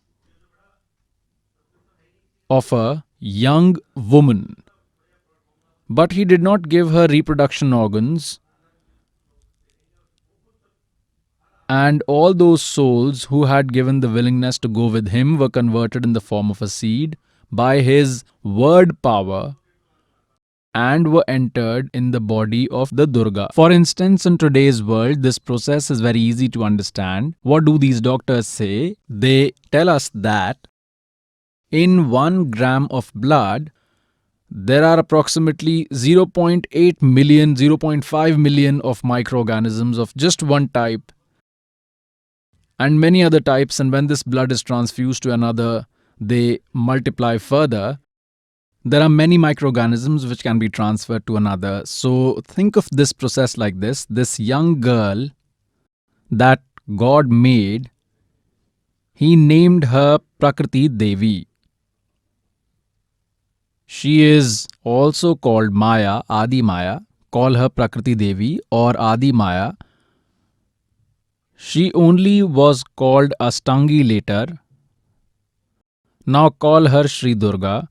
of a young woman. But he did not give her reproduction organs, and all those souls who had given the willingness to go with him were converted in the form of a seed by his word power and were entered in the body of the Durga. For instance, in today's world, this process is very easy to understand. What do these doctors say? They tell us that in 1 gram of blood, there are approximately 0.8 million, 0.5 million of microorganisms of just one type and many other types, and when this blood is transfused to another, they multiply further. There are many microorganisms which can be transferred to another. So think of this process like this. This young girl that God made, he named her Prakriti Devi. She is also called Maya, Adi Maya. Call her Prakriti Devi or Adi Maya. She only was called Astangi later. Now call her Sri Durga.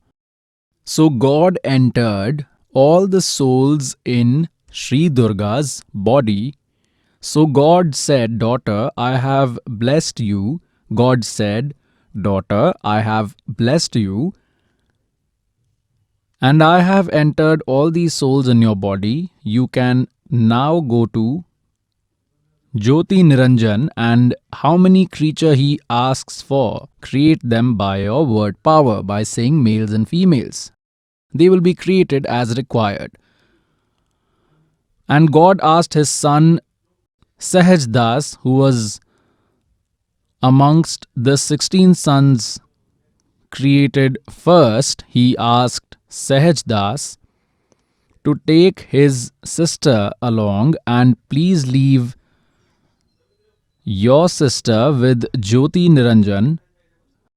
So God entered all the souls in Sri Durga's body. So God said, "Daughter, I have blessed you." God said, "Daughter, I have blessed you, and I have entered all these souls in your body. You can now go to Jyoti Niranjan, and how many creature he asks for, create them by your word power, by saying males and females. They will be created as required." And God asked his son Sahaj Das, who was amongst the 16 sons created first, he asked Sahaj Das to take his sister along and please leave your sister with Jyoti Niranjan,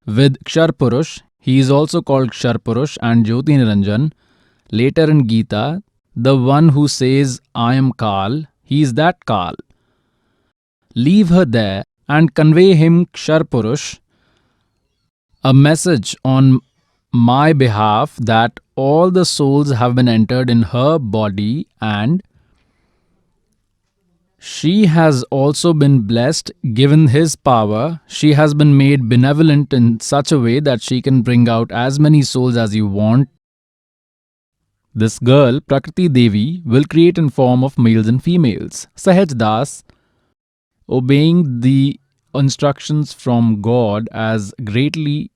with Ksharpurush. He is also called Ksharpurush and Jyoti Niranjan. Later in Gita, the one who says, "I am Kal," he is that Kal. Leave her there and convey him, Ksharpurush, a message on my behalf that all the souls have been entered in her body and she has also been blessed, given his power. She has been made benevolent in such a way that she can bring out as many souls as you want. This girl, Prakriti Devi, will create in form of males and females. Sahaj Das, obeying the instructions from God as greatly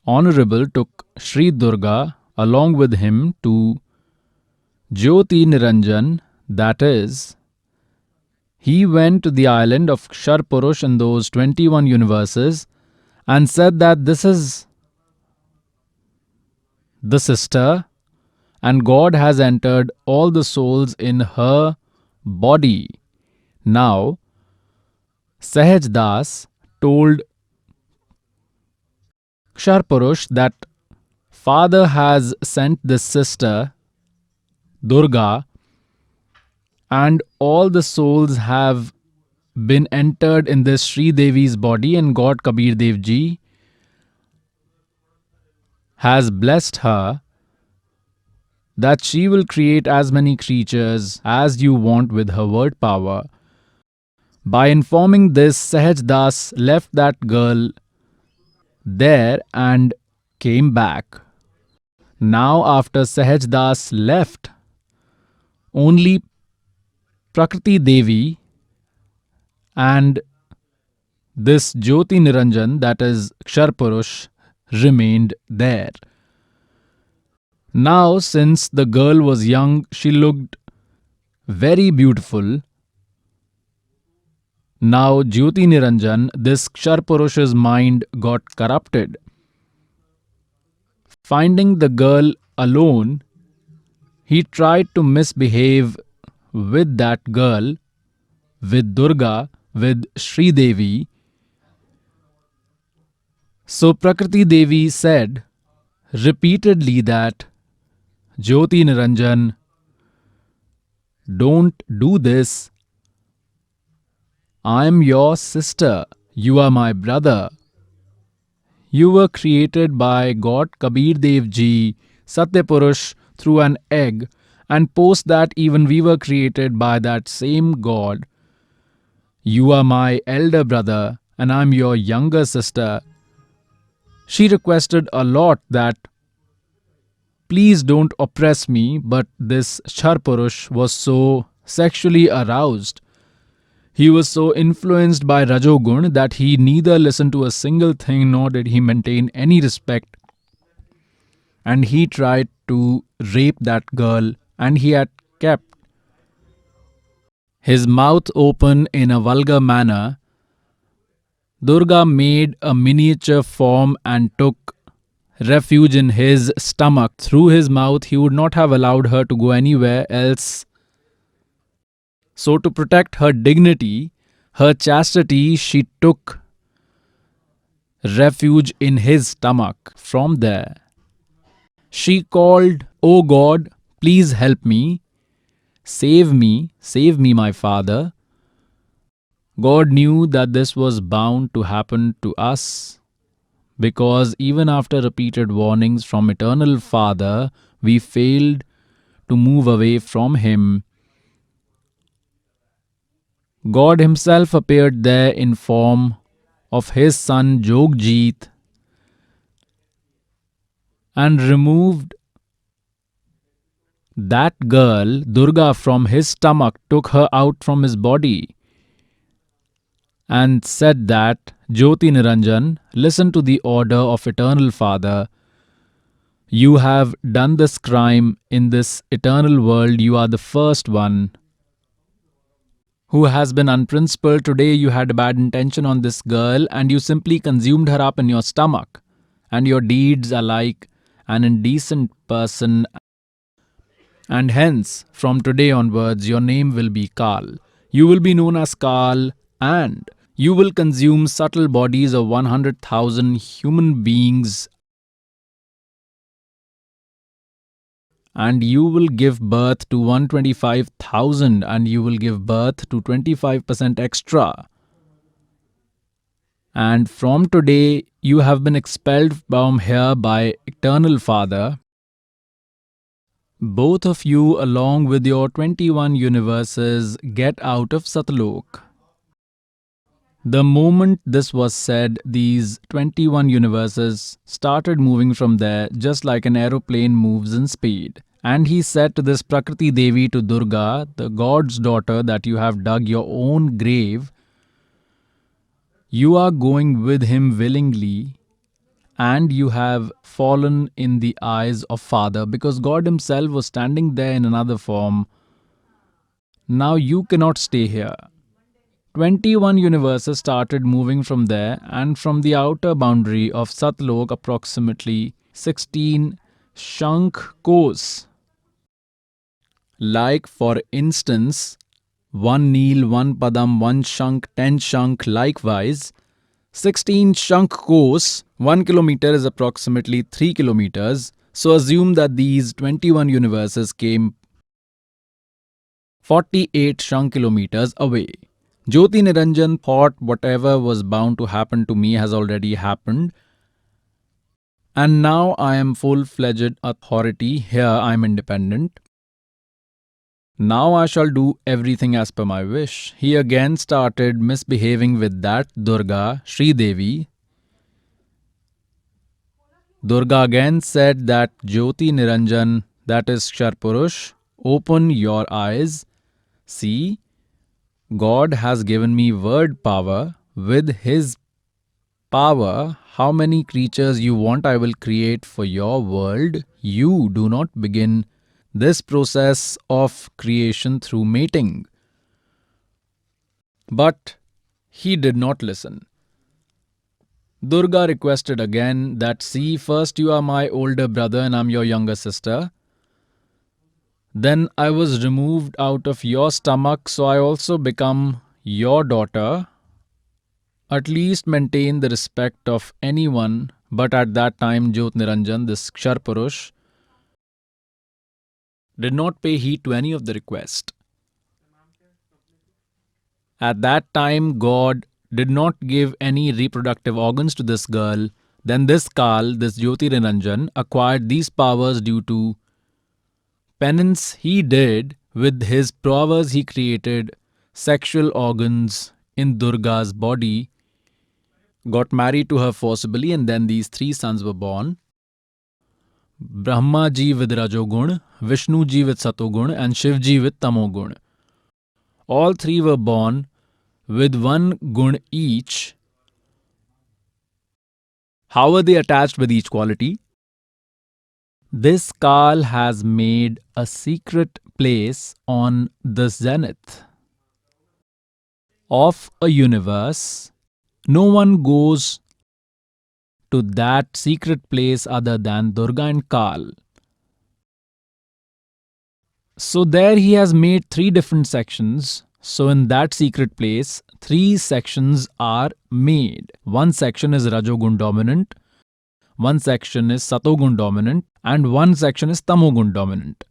honorable, took Sri Durga along with him to Jyoti Niranjan, that is, he went to the island of Ksharpurush in those 21 universes and said that this is the sister, and God has entered all the souls in her body. Now, Sahaj Das told Ksharpurush that Father has sent this sister, Durga, and all the souls have been entered in this Sri Devi's body, and God Kabir Dev Ji has blessed her that she will create as many creatures as you want with her word power. By informing this, Sahaj Das left that girl there and came back. Now, after Sahaj Das left, only Prakriti Devi and this Jyoti Niranjan, that is Ksharpurush, remained there. Now, since the girl was young, she looked very beautiful. Now, Jyoti Niranjan, this Ksharpurush's mind got corrupted. Finding the girl alone, he tried to misbehave with that girl, with Durga, with Sri Devi. So Prakriti Devi said repeatedly that, Jyoti Niranjan, don't do this. I am your sister. You are my brother. You were created by God Kabir Dev Ji, Satyapurush, through an egg, and post that even we were created by that same God. You are my elder brother and I am your younger sister. She requested a lot that, please don't oppress me, but this Ksharpurush was so sexually aroused. He was so influenced by Rajogun that he neither listened to a single thing nor did he maintain any respect. And he tried to rape that girl, and he had kept his mouth open in a vulgar manner. Durga made a miniature form and took refuge in his stomach. Through his mouth, he would not have allowed her to go anywhere else. So, to protect her dignity, her chastity, she took refuge in his stomach. From there, she called, "O God, please help me. Save me, my father." God knew that this was bound to happen to us, because even after repeated warnings from Eternal Father, we failed to move away from Him. God Himself appeared there in form of His son Jogjit and removed that girl, Durga, from His stomach, took her out from His body, and said that, Jyoti Niranjan, listen to the order of Eternal Father. You have done this crime in this eternal world. You are the first one who has been unprincipled. Today you had a bad intention on this girl and you simply consumed her up in your stomach. And your deeds are like an indecent person. And hence, from today onwards, your name will be Kal. You will be known as Kal, and you will consume subtle bodies of 100,000 human beings, and you will give birth to 125,000, and you will give birth to 25% extra. And from today, you have been expelled from here by Eternal Father. Both of you, along with your 21 universes, get out of Satlok. The moment this was said, these 21 universes started moving from there just like an aeroplane moves in speed. And he said to this Prakriti Devi, to Durga, the god's daughter, that you have dug your own grave. You are going with him willingly, and you have fallen in the eyes of Father, because God Himself was standing there in another form. Now you cannot stay here. 21 universes started moving from there, and from the outer boundary of Satlok, approximately 16 Shankh Kos. Like, for instance, 1 Neel, 1 Padam, 1 Shankh, 10 Shankh. Likewise, 16 Shankh Kos, 1 kilometer is approximately 3 kilometers. So assume that these 21 universes came 48 Shankh kilometers away. Jyoti Niranjan thought whatever was bound to happen to me has already happened, and now I am full-fledged authority. Here I am independent. Now I shall do everything as per my wish. He again started misbehaving with that Durga, Sri Devi. Durga again said that Jyoti Niranjan, that is Ksharpurush, open your eyes. See, God has given me word power. With his power, how many creatures you want I will create for your world. You do not begin this process of creation through mating. But he did not listen. Durga requested again that, see, first you are my older brother and I'm your younger sister. Then I was removed out of your stomach, so I also become your daughter. At least maintain the respect of anyone. But at that time, Jyot Niranjan, this Ksharpurush, did not pay heed to any of the request. At that time, God did not give any reproductive organs to this girl. Then this Kal, this Jyoti Niranjan, acquired these powers due to penance he did. With his prowess, he created sexual organs in Durga's body, got married to her forcibly, and then these three sons were born. Brahma ji with Rajogun, Vishnu ji with Satogun, and Shiv ji with Tamogun. All three were born with one gun each. How were they attached with each quality? This Kal has made a secret place on the zenith of a universe. No one goes to that secret place other than Durga and Kal. So there he has made three different sections. So in that secret place, three sections are made. One section is Rajogun dominant, one section is Satogun dominant, and one section is Tamogun dominant.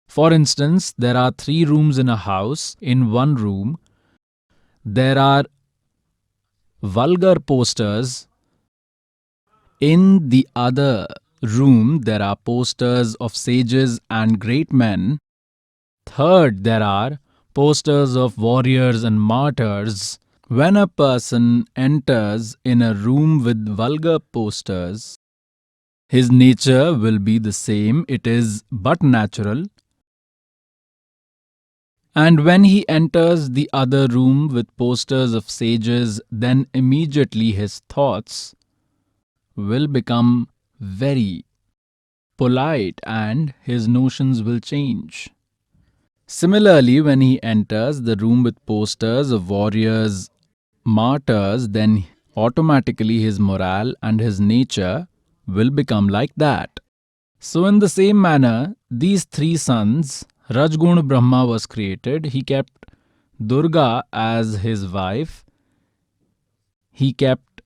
For instance, there are 3 rooms in a house. In one room, there are vulgar posters. In the other room, there are posters of sages and great men. Third, there are posters of warriors and martyrs. When a person enters in a room with vulgar posters, his nature will be the same. It is but natural. And when he enters the other room with posters of sages, then immediately his thoughts will become very polite and his notions will change. Similarly, when he enters the room with posters of warriors, martyrs, then automatically his morale and his nature will become like that. So in the same manner, these 3 sons, Rajgun Brahma was created. He kept Durga as his wife. He kept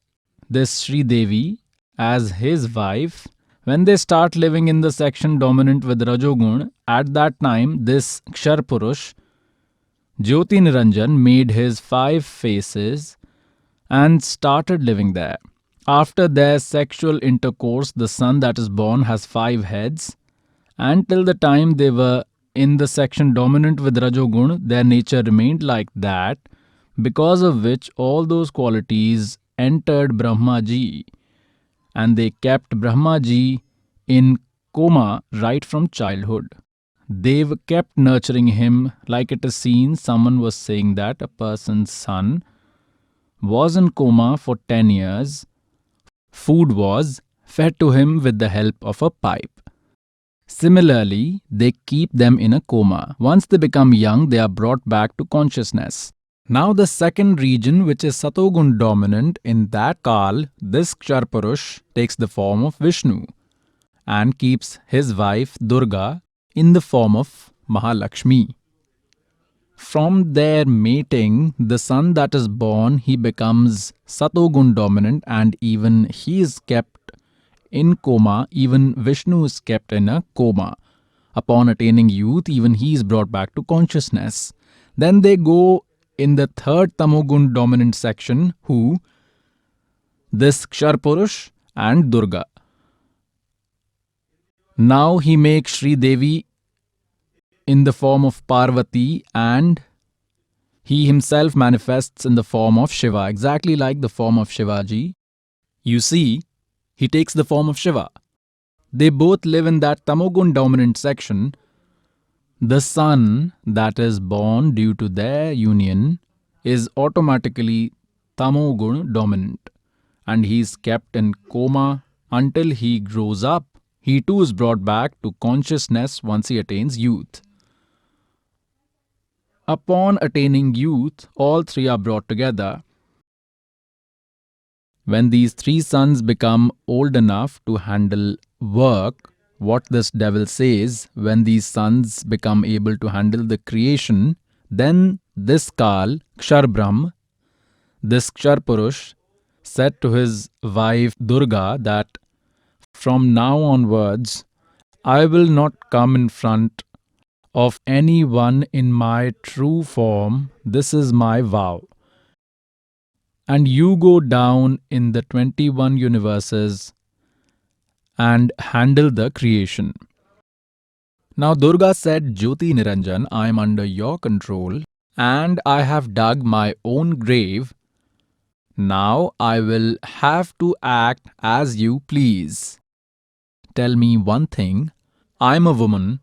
this Sri Devi as his wife. When they start living in the section dominant with Rajogun, at that time this Ksharpurush, Jyoti Niranjan, made his 5 faces and started living there. After their sexual intercourse, the son that is born has 5 heads. And till the time they were in the section dominant with Rajogun, their nature remained like that, because of which all those qualities entered Brahmaji, and they kept Brahmaji in coma right from childhood. They kept nurturing him. Like it is seen, someone was saying that a person's son was in coma for 10 years. Food was fed to him with the help of a pipe. Similarly, they keep them in a coma. Once they become young, they are brought back to consciousness. Now the second region, which is Satogun dominant, in that Kal, this Ksharpurush takes the form of Vishnu and keeps his wife Durga in the form of Mahalakshmi. From their mating, the son that is born, he becomes Satogun dominant, and even he is kept in coma. Even Vishnu is kept in a coma. Upon attaining youth, even he is brought back to consciousness. Then they go in the third Tamogun dominant section, who? This Ksharpurush and Durga. Now he makes Sri Devi in the form of Parvati, and he himself manifests in the form of Shiva, exactly like the form of Shivaji. You see, he takes the form of Shiva. They both live in that Tamogun dominant section. The son that is born due to their union is automatically Tamogun dominant, and he is kept in coma until he grows up. He too is brought back to consciousness once he attains youth. Upon attaining youth, all three are brought together. When these three sons become old enough to handle work, what this devil says, when these sons become able to handle the creation, then this Kal, Kshar Brahm, this Kshar Purush, said to his wife Durga that from now onwards, I will not come in front of anyone in my true form. This is my vow. And you go down in the 21 universes and handle the creation. Now Durga said, Jyoti Niranjan, I am under your control and I have dug my own grave. Now I will have to act as you please. Tell me one thing, I am a woman.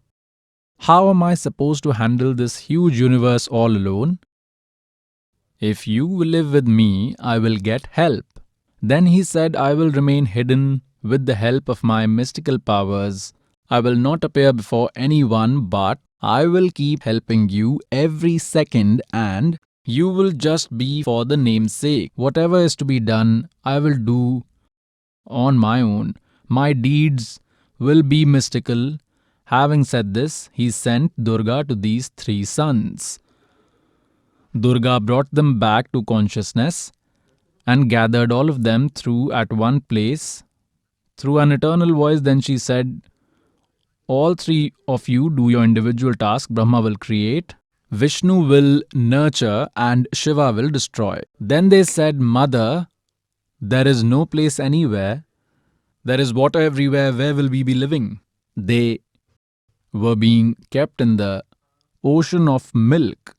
How am I supposed to handle this huge universe all alone? If you will live with me, I will get help. Then he said, I will remain hidden with the help of my mystical powers. I will not appear before anyone, but I will keep helping you every second and you will just be for the name's sake. Whatever is to be done, I will do on my own. My deeds will be mystical. Having said this, he sent Durga to these three sons. Durga brought them back to consciousness and gathered all of them through at one place. Through an eternal voice, then she said, all three of you do your individual task. Brahma will create, Vishnu will nurture, and Shiva will destroy. Then they said, Mother, there is no place anywhere. There is water everywhere. Where will we be living? They were being kept in the ocean of milk.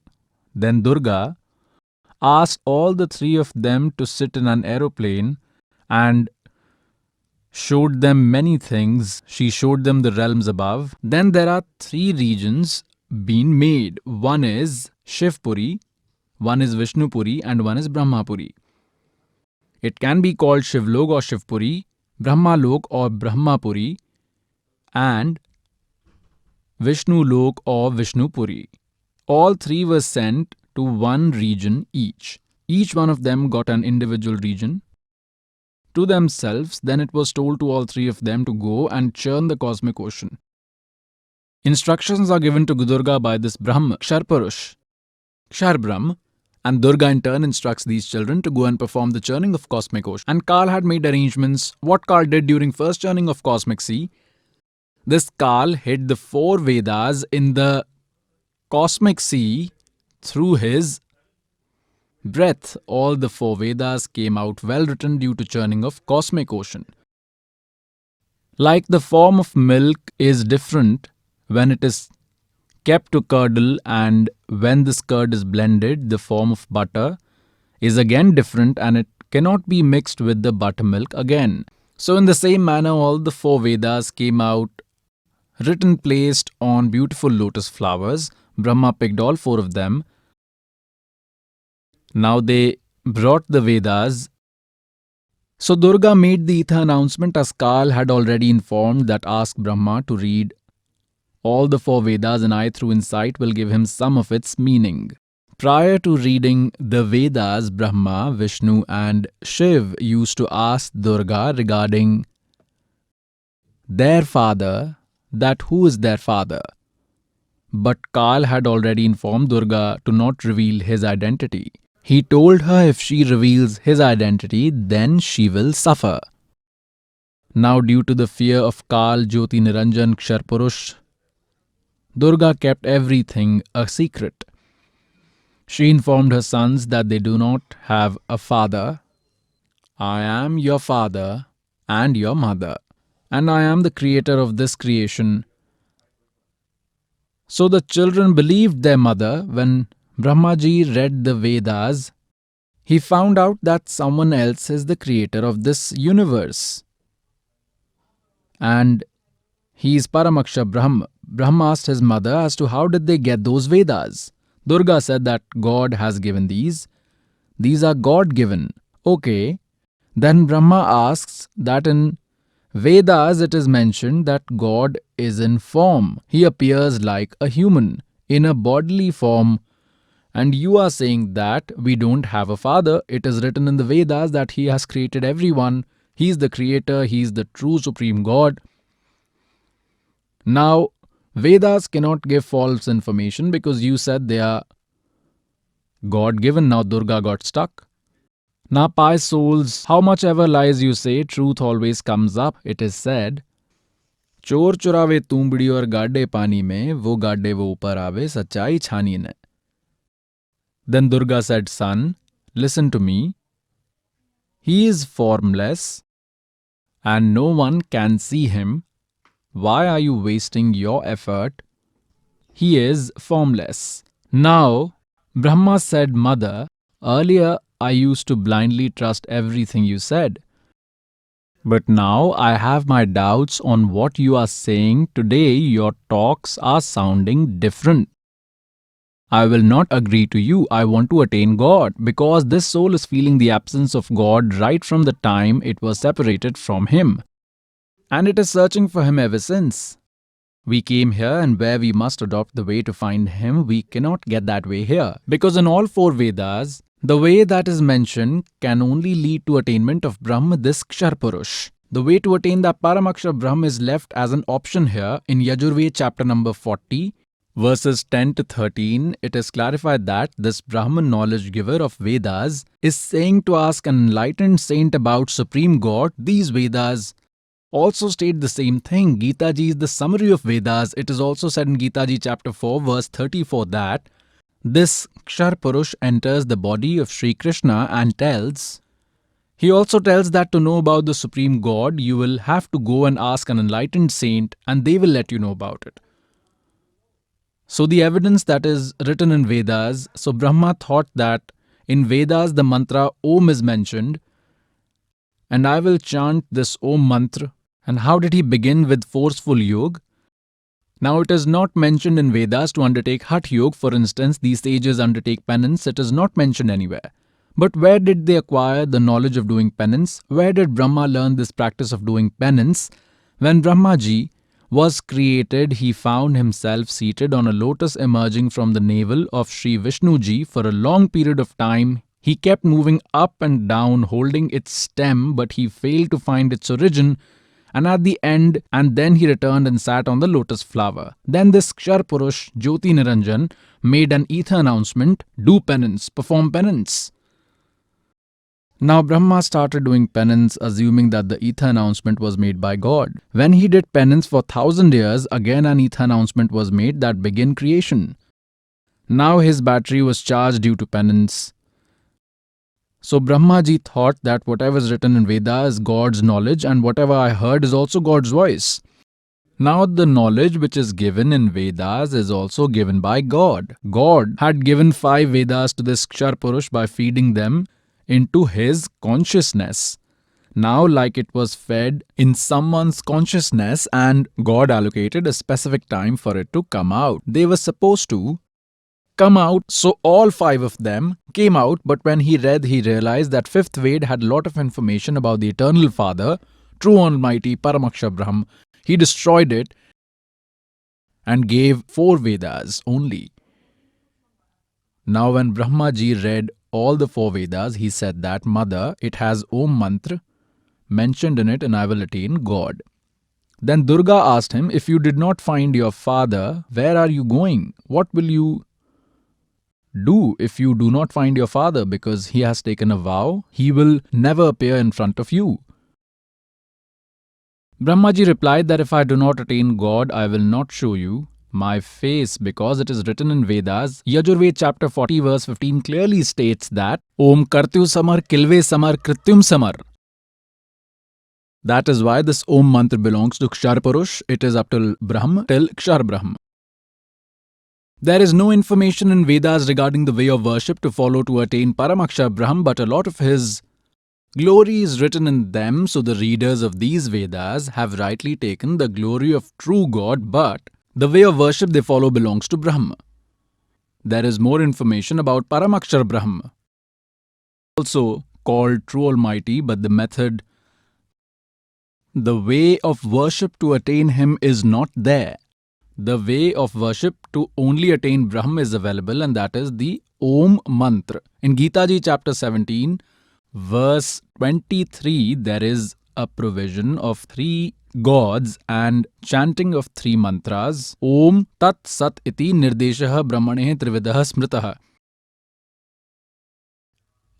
Then Durga asked all the three of them to sit in an aeroplane and showed them many things. She showed them the realms above. Then there are three regions being made. One is Shivpuri, one is Vishnupuri, and one is Brahmapuri. It can be called Shivlok or Shivpuri, Brahmalok or Brahmapuri, and Vishnulok or Vishnupuri. All three were sent to one region each. Each one of them got an individual region to themselves. Then it was told to all three of them to go and churn the cosmic ocean. Instructions are given to Durga by this Brahma, Ksharpurush, Kshar Brahm, and Durga in turn instructs these children to go and perform the churning of cosmic ocean. And Kal had made arrangements. What Kal did during first churning of cosmic sea, this Kal hid the four Vedas in the cosmic sea through his breath. All the four Vedas came out well written due to churning of cosmic ocean. Like the form of milk is different when it is kept to curdle, and when this curd is blended, the form of butter is again different and it cannot be mixed with the buttermilk again. So in the same manner, all the four Vedas came out written placed on beautiful lotus flowers. Brahma picked all four of them. Now they brought the Vedas. So Durga made the ether announcement as Kal had already informed that ask Brahma to read all the four Vedas and I through insight will give him some of its meaning. Prior to reading the Vedas, Brahma, Vishnu and Shiv used to ask Durga regarding their father, that who is their father. But Kal had already informed Durga to not reveal his identity. He told her if she reveals his identity, then she will suffer. Now due to the fear of Kal, Jyoti Niranjan, Ksharpurush, Durga kept everything a secret. She informed her sons that they do not have a father. I am your father and your mother, and I am the creator of this creation. So the children believed their mother. When Brahmaji read the Vedas, he found out that someone else is the creator of this universe. and he is Paramakshar Brahm. Brahma asked his mother as to how did they get those Vedas. Durga said that God has given these. These are God given. Okay. Then Brahma asks that in Vedas it is mentioned that God is in form. He appears like a human in a bodily form. And you are saying that we don't have a father. It is written in the Vedas that he has created everyone. He is the creator. He is the true supreme God. Now, Vedas cannot give false information because you said they are God given. Now Durga got stuck. Now, pious souls, how much ever lies you say, truth always comes up. It is said, चोर चुरावे तूंबड़ी और गाड्डे पानी में, वो गाड्डे वो ऊपर आवे, सच्चाई छानी ने. Then Durga said, son, listen to me. He is formless and no one can see him. Why are you wasting your effort? He is formless. Now, Brahma said, Mother, earlier I used to blindly trust everything you said. But now I have my doubts on what you are saying. Today your talks are sounding different. I will not agree to you. I want to attain God because this soul is feeling the absence of God right from the time it was separated from Him. And it is searching for Him ever since. We came here and where we must adopt the way to find Him, we cannot get that way here. Because in all four Vedas, the way that is mentioned can only lead to attainment of Brahma, this Kshar Purush. The way to attain that Paramakshar Brahma is left as an option here in Yajurved chapter number 40, verses 10 to 13. It is clarified that this Brahman knowledge giver of Vedas is saying to ask an enlightened saint about Supreme God. These Vedas also state the same thing. Gita Ji is the summary of Vedas. It is also said in Gita Ji chapter 4 verse 34 that this Kshar Purush enters the body of Sri Krishna and tells, he also tells that to know about the Supreme God, you will have to go and ask an enlightened saint and they will let you know about it. So the evidence that is written in Vedas, so Brahma thought that in Vedas the mantra Om is mentioned and I will chant this Om mantra. And how did he begin with forceful yoga? Now it is not mentioned in Vedas to undertake Hatha Yoga. For instance, these sages undertake penance. It is not mentioned anywhere. But where did they acquire the knowledge of doing penance? Where did Brahma learn this practice of doing penance? When Brahmaji was created, he found himself seated on a lotus emerging from the navel of Sri Vishnuji. For a long period of time, he kept moving up and down, holding its stem, but he failed to find its origin. And at the end, and then he returned and sat on the lotus flower. Then this Kshar Purush, Jyoti Niranjan, made an ether announcement, do penance, perform penance. Now Brahma started doing penance, assuming that the ether announcement was made by God. When he did penance for 1,000 years, again an ether announcement was made that began creation. Now his battery was charged due to penance. So Brahmaji thought that whatever is written in Veda is God's knowledge and whatever I heard is also God's voice. Now the knowledge which is given in Vedas is also given by God. God had given 5 Vedas to this Kshar Purush by feeding them into his consciousness. Now like it was fed in someone's consciousness and God allocated a specific time for it to come out. They were supposed to come out, so all 5 of them came out, but when he read, he realized that 5th Ved had a lot of information about the Eternal Father, True Almighty Paramakshar Brahm. He destroyed it and gave 4 Vedas only. Now when Brahmaji read all the 4 Vedas, he said that, Mother, it has Om mantra mentioned in it and I will attain God. Then Durga asked him, if you did not find your father, where are you going? What will you do if you do not find your father? Because he has taken a vow, he will never appear in front of you. Brahmaji replied that if I do not attain God, I will not show you my face, because it is written in Vedas. Yajurved chapter 40 verse 15 clearly states that Om Kartyu Samar Kilve Samar Krityum Samar. That is why this Om mantra belongs to Kshar Purush. It is up till Brahm, till Kshar Brahm. There is no information in Vedas regarding the way of worship to follow to attain Paramakshar Brahm, but a lot of his Glory is written in them, so the readers of these Vedas have rightly taken the glory of true God, but the way of worship they follow belongs to Brahma. There is more information about Paramakshar Brahma, also called True Almighty, but the way of worship to attain Him is not there. The way of worship to only attain Brahma is available, and that is the Om Mantra. In Gita Ji chapter 17, verse 23, there is a provision of 3 gods and chanting of 3 mantras. Om Tat Sat Iti Nirdeshah Brahmane Trividah Smritah.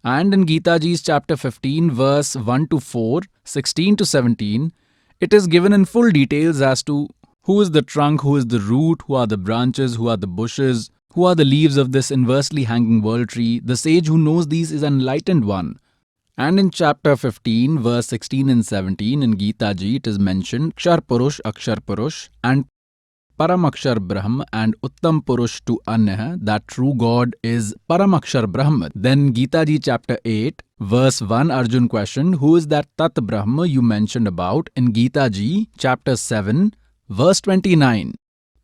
And in Gita Ji's chapter 15, verse 1 to 4, 16 to 17, it is given in full details as to who is the trunk, who is the root, who are the branches, who are the bushes, who are the leaves of this inversely hanging world tree. The sage who knows these is an enlightened one. And in chapter 15, verse 16 and 17 in Gita Ji, it is mentioned Kshar Purush, and Paramakshar Brahm and Uttam Purush to Anya, that true God is Paramakshar Brahma. Then Gita Ji chapter 8, verse 1, Arjun questioned, who is that Tat Brahma you mentioned about in Gita Ji chapter 7, verse 29.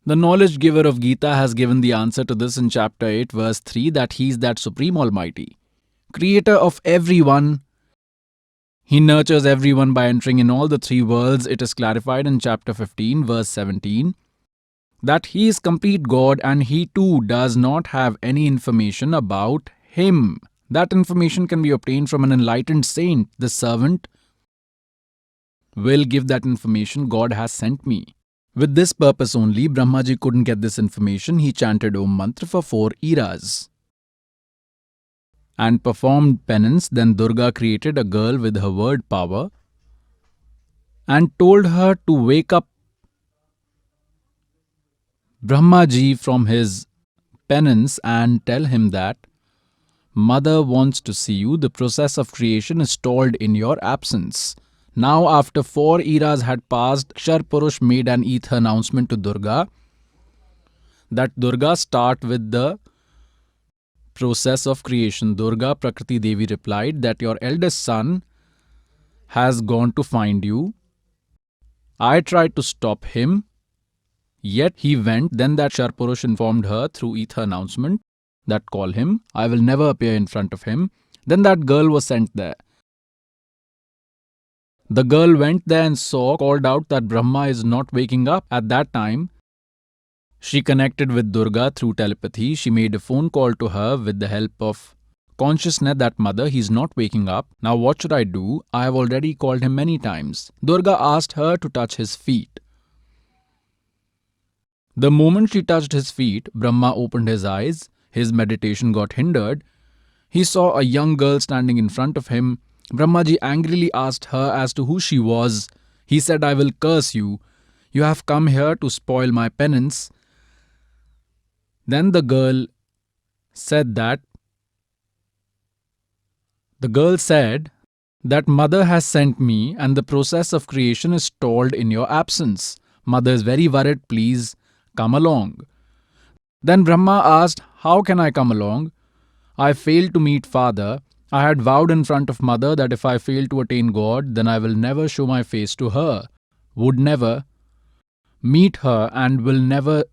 The knowledge giver of Gita has given the answer to this in chapter 8, verse 3, that he is that Supreme Almighty, creator of everyone. He nurtures everyone by entering in all the 3 worlds. It is clarified in chapter 15, verse 17, that he is complete God and he too does not have any information about him. That information can be obtained from an enlightened saint. The servant will give that information. God has sent me. With this purpose only, Brahmaji couldn't get this information. He chanted Om Mantra for 4 eras and performed penance. Then Durga created a girl with her word power and told her to wake up Brahmaji from his penance and tell him that Mother wants to see you. The process of creation is stalled in your absence. Now, after 4 eras had passed, Kshar Purush made an ether announcement to Durga that Durga start with the process of creation. Durga Prakriti Devi replied that your eldest son has gone to find you. I tried to stop him, yet he went. Then that Kshar Purush informed her through ether announcement that call him. I will never appear in front of him. Then that girl was sent there. The girl went there and called out that Brahma is not waking up. At that time, she connected with Durga through telepathy. She made a phone call to her with the help of consciousness that Mother, he's not waking up. Now what should I do? I have already called him many times. Durga asked her to touch his feet. The moment she touched his feet, Brahma opened his eyes. His meditation got hindered. He saw a young girl standing in front of him. Brahmaji angrily asked her as to who she was. He said, I will curse you. You have come here to spoil my penance. Then the girl said that Mother has sent me and the process of creation is stalled in your absence. Mother is very worried, please come along. Then Brahma asked, how can I come along? I failed to meet Father. I had vowed in front of Mother that if I fail to attain God, then I will never show my face to her, would never meet her and will never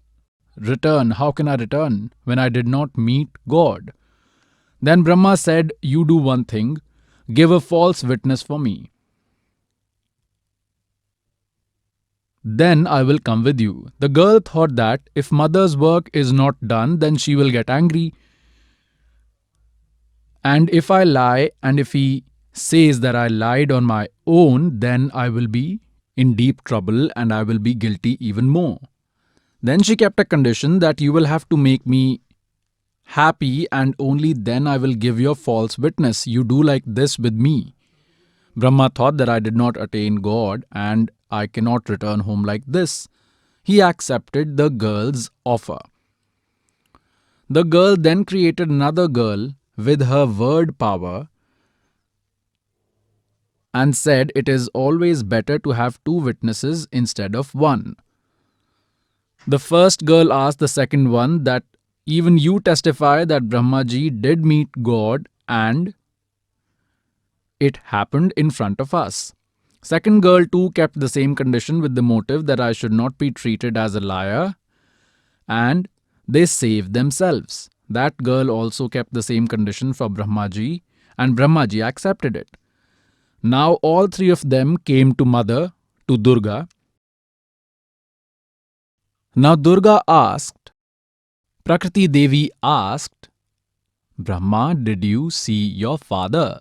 return. How can I return when I did not meet God? Then Brahma said, you do one thing, give a false witness for me. Then I will come with you. The girl thought that if Mother's work is not done, then she will get angry. And if I lie, and if he says that I lied on my own, then I will be in deep trouble and I will be guilty even more. Then she kept a condition that you will have to make me happy and only then I will give your false witness. You do like this with me. Brahma thought that I did not attain God and I cannot return home like this. He accepted the girl's offer. The girl then created another girl with her word power and said it is always better to have 2 witnesses instead of 1. The first girl asked the second one that even you testify that Brahmaji did meet God and it happened in front of us. Second girl too kept the same condition with the motive that I should not be treated as a liar, and they saved themselves. That girl also kept the same condition for Brahmaji, and Brahmaji accepted it. Now all three of them came to Mother, to Durga. Now Durga asked, Prakriti Devi asked, Brahma, did you see your father?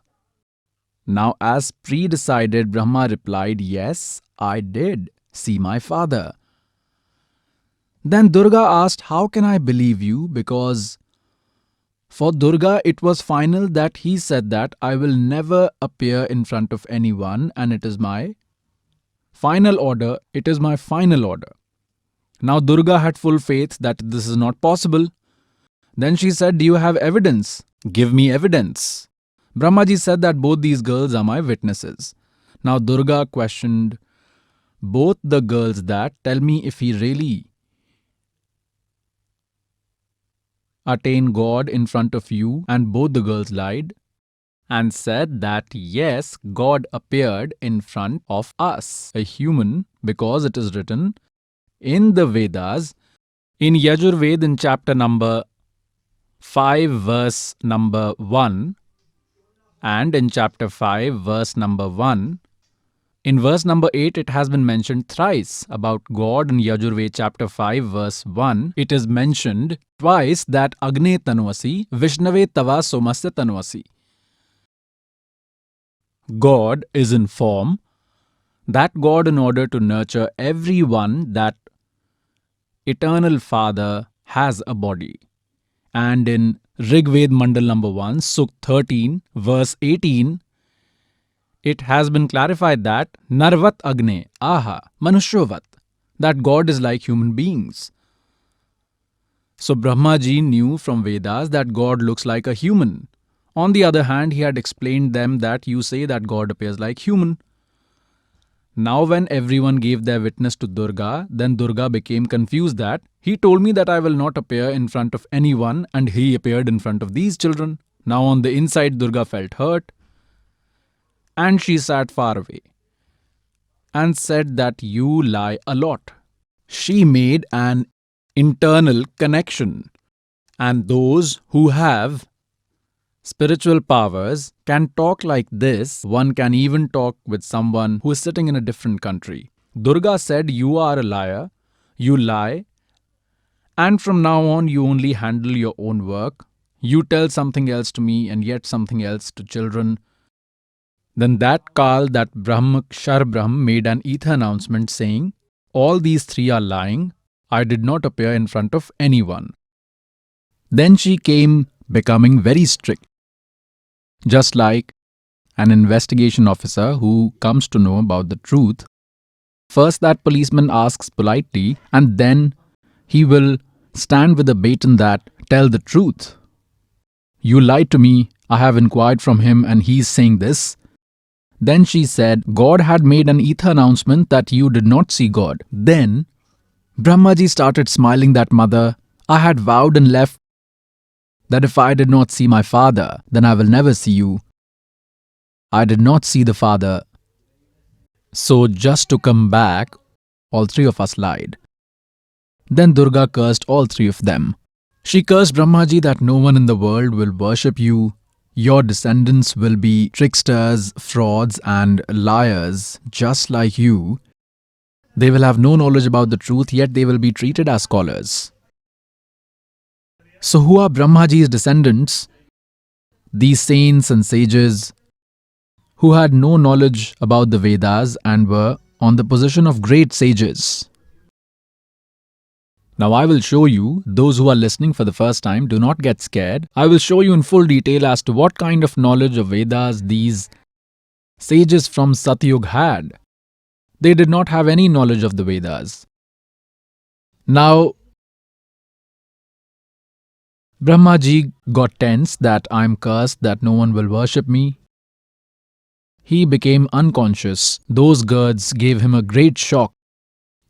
Now, as pre-decided, Brahma replied, yes, I did see my father. Then Durga asked, how can I believe you? Because for Durga, it was final that he said that I will never appear in front of anyone, and it is my final order. It is my final order. Now Durga had full faith that this is not possible. Then she said, do you have evidence? Give me evidence. Brahmaji said that both these girls are my witnesses. Now Durga questioned both the girls that, tell me if he really attained God in front of you, and both the girls lied and said that yes, God appeared in front of us, a human, because it is written in the Vedas, in Yajurved in chapter number 5 verse number 1, and in chapter 5 verse number 1. In verse number 8 it has been mentioned thrice about God. In Yajurved chapter 5 verse 1 it is mentioned twice that Agne Tanvasi, Vishnave Tava Somasya Tanvasi. God is in form. That God, in order to nurture everyone, that eternal Father has a body. And in Rigved Mandal number 1, Sukh 13, verse 18, it has been clarified that Narvat Agne, Aha, Manushyavat, that God is like human beings. So Brahmaji knew from Vedas that God looks like a human. On the other hand, he had explained them that you say that God appears like human. Now when everyone gave their witness to Durga, then Durga became confused that he told me that I will not appear in front of anyone, and he appeared in front of these children. Now on the inside, Durga felt hurt, and she sat far away and said that you lie a lot. She made an internal connection, and those who have spiritual powers can talk like this. One can even talk with someone who is sitting in a different country. Durga said, you are a liar, you lie, and from now on you only handle your own work. You tell something else to me and yet something else to children. Then that Kal, that Brahmakshar Brahm, made an ether announcement saying, all these three are lying. I did not appear in front of anyone. Then she came becoming very strict. Just like an investigation officer who comes to know about the truth, first that policeman asks politely, and then he will stand with a baton that, tell the truth. You lied to me, I have inquired from him and he is saying this. Then she said, God had made an ether announcement that you did not see God. Then Brahmaji started smiling that, mother, I had vowed and left that if I did not see my father, then I will never see you. I did not see the father. So just to come back, all three of us lied. Then Durga cursed all three of them. She cursed Brahmaji that no one in the world will worship you. Your descendants will be tricksters, frauds and liars just like you. They will have no knowledge about the truth, yet they will be treated as scholars. So who are Brahmaji's descendants? These saints and sages who had no knowledge about the Vedas and were on the position of great sages. Now I will show you, those who are listening for the first time, do not get scared. I will show you in full detail as to what kind of knowledge of Vedas these sages from Satyug had. They did not have any knowledge of the Vedas. Now, Brahmaji got tense that I am cursed, that no one will worship me. He became unconscious. Those girls gave him a great shock.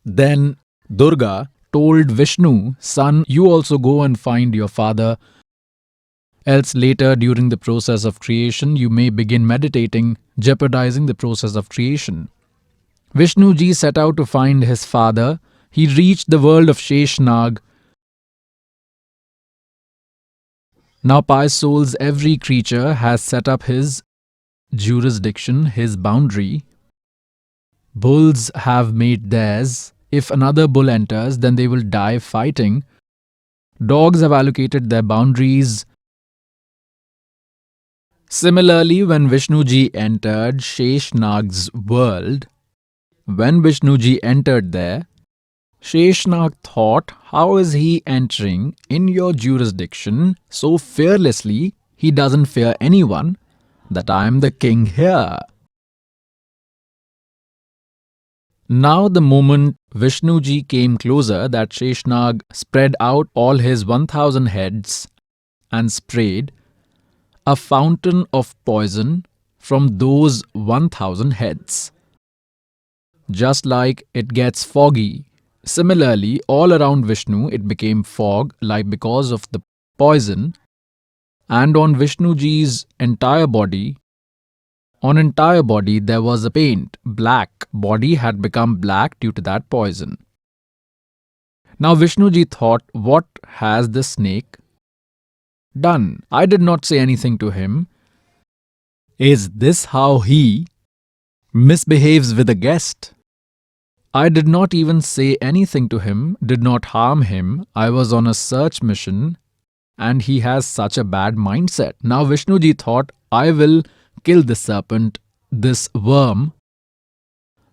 Then Durga told Vishnu, son, you also go and find your father. Else later during the process of creation you may begin meditating, jeopardizing the process of creation. Vishnu ji set out to find his father. He reached the world of Sheshnag. Now, pious souls, every creature has set up his jurisdiction, his boundary. Bulls have made theirs. If another bull enters, then they will die fighting. Dogs have allocated their boundaries. Similarly, when Vishnuji entered Sheshnag's world, Sheshnag thought, how is he entering in your jurisdiction so fearlessly? He doesn't fear anyone, that I am the king here. Now the moment Vishnuji came closer, that Sheshnag spread out all his 1000 heads and sprayed a fountain of poison from those 1000 heads. Just like it gets foggy, similarly all around Vishnu it became fog, like because of the poison, and on Vishnuji's entire body there was a paint, black. Body had become black due to that poison. Now Vishnuji thought, what has the snake done? I did not say anything to him. Is this how he misbehaves with a guest? I did not even say anything to him, did not harm him. I was on a search mission and he has such a bad mindset. Now Vishnuji thought, I will kill this serpent, this worm.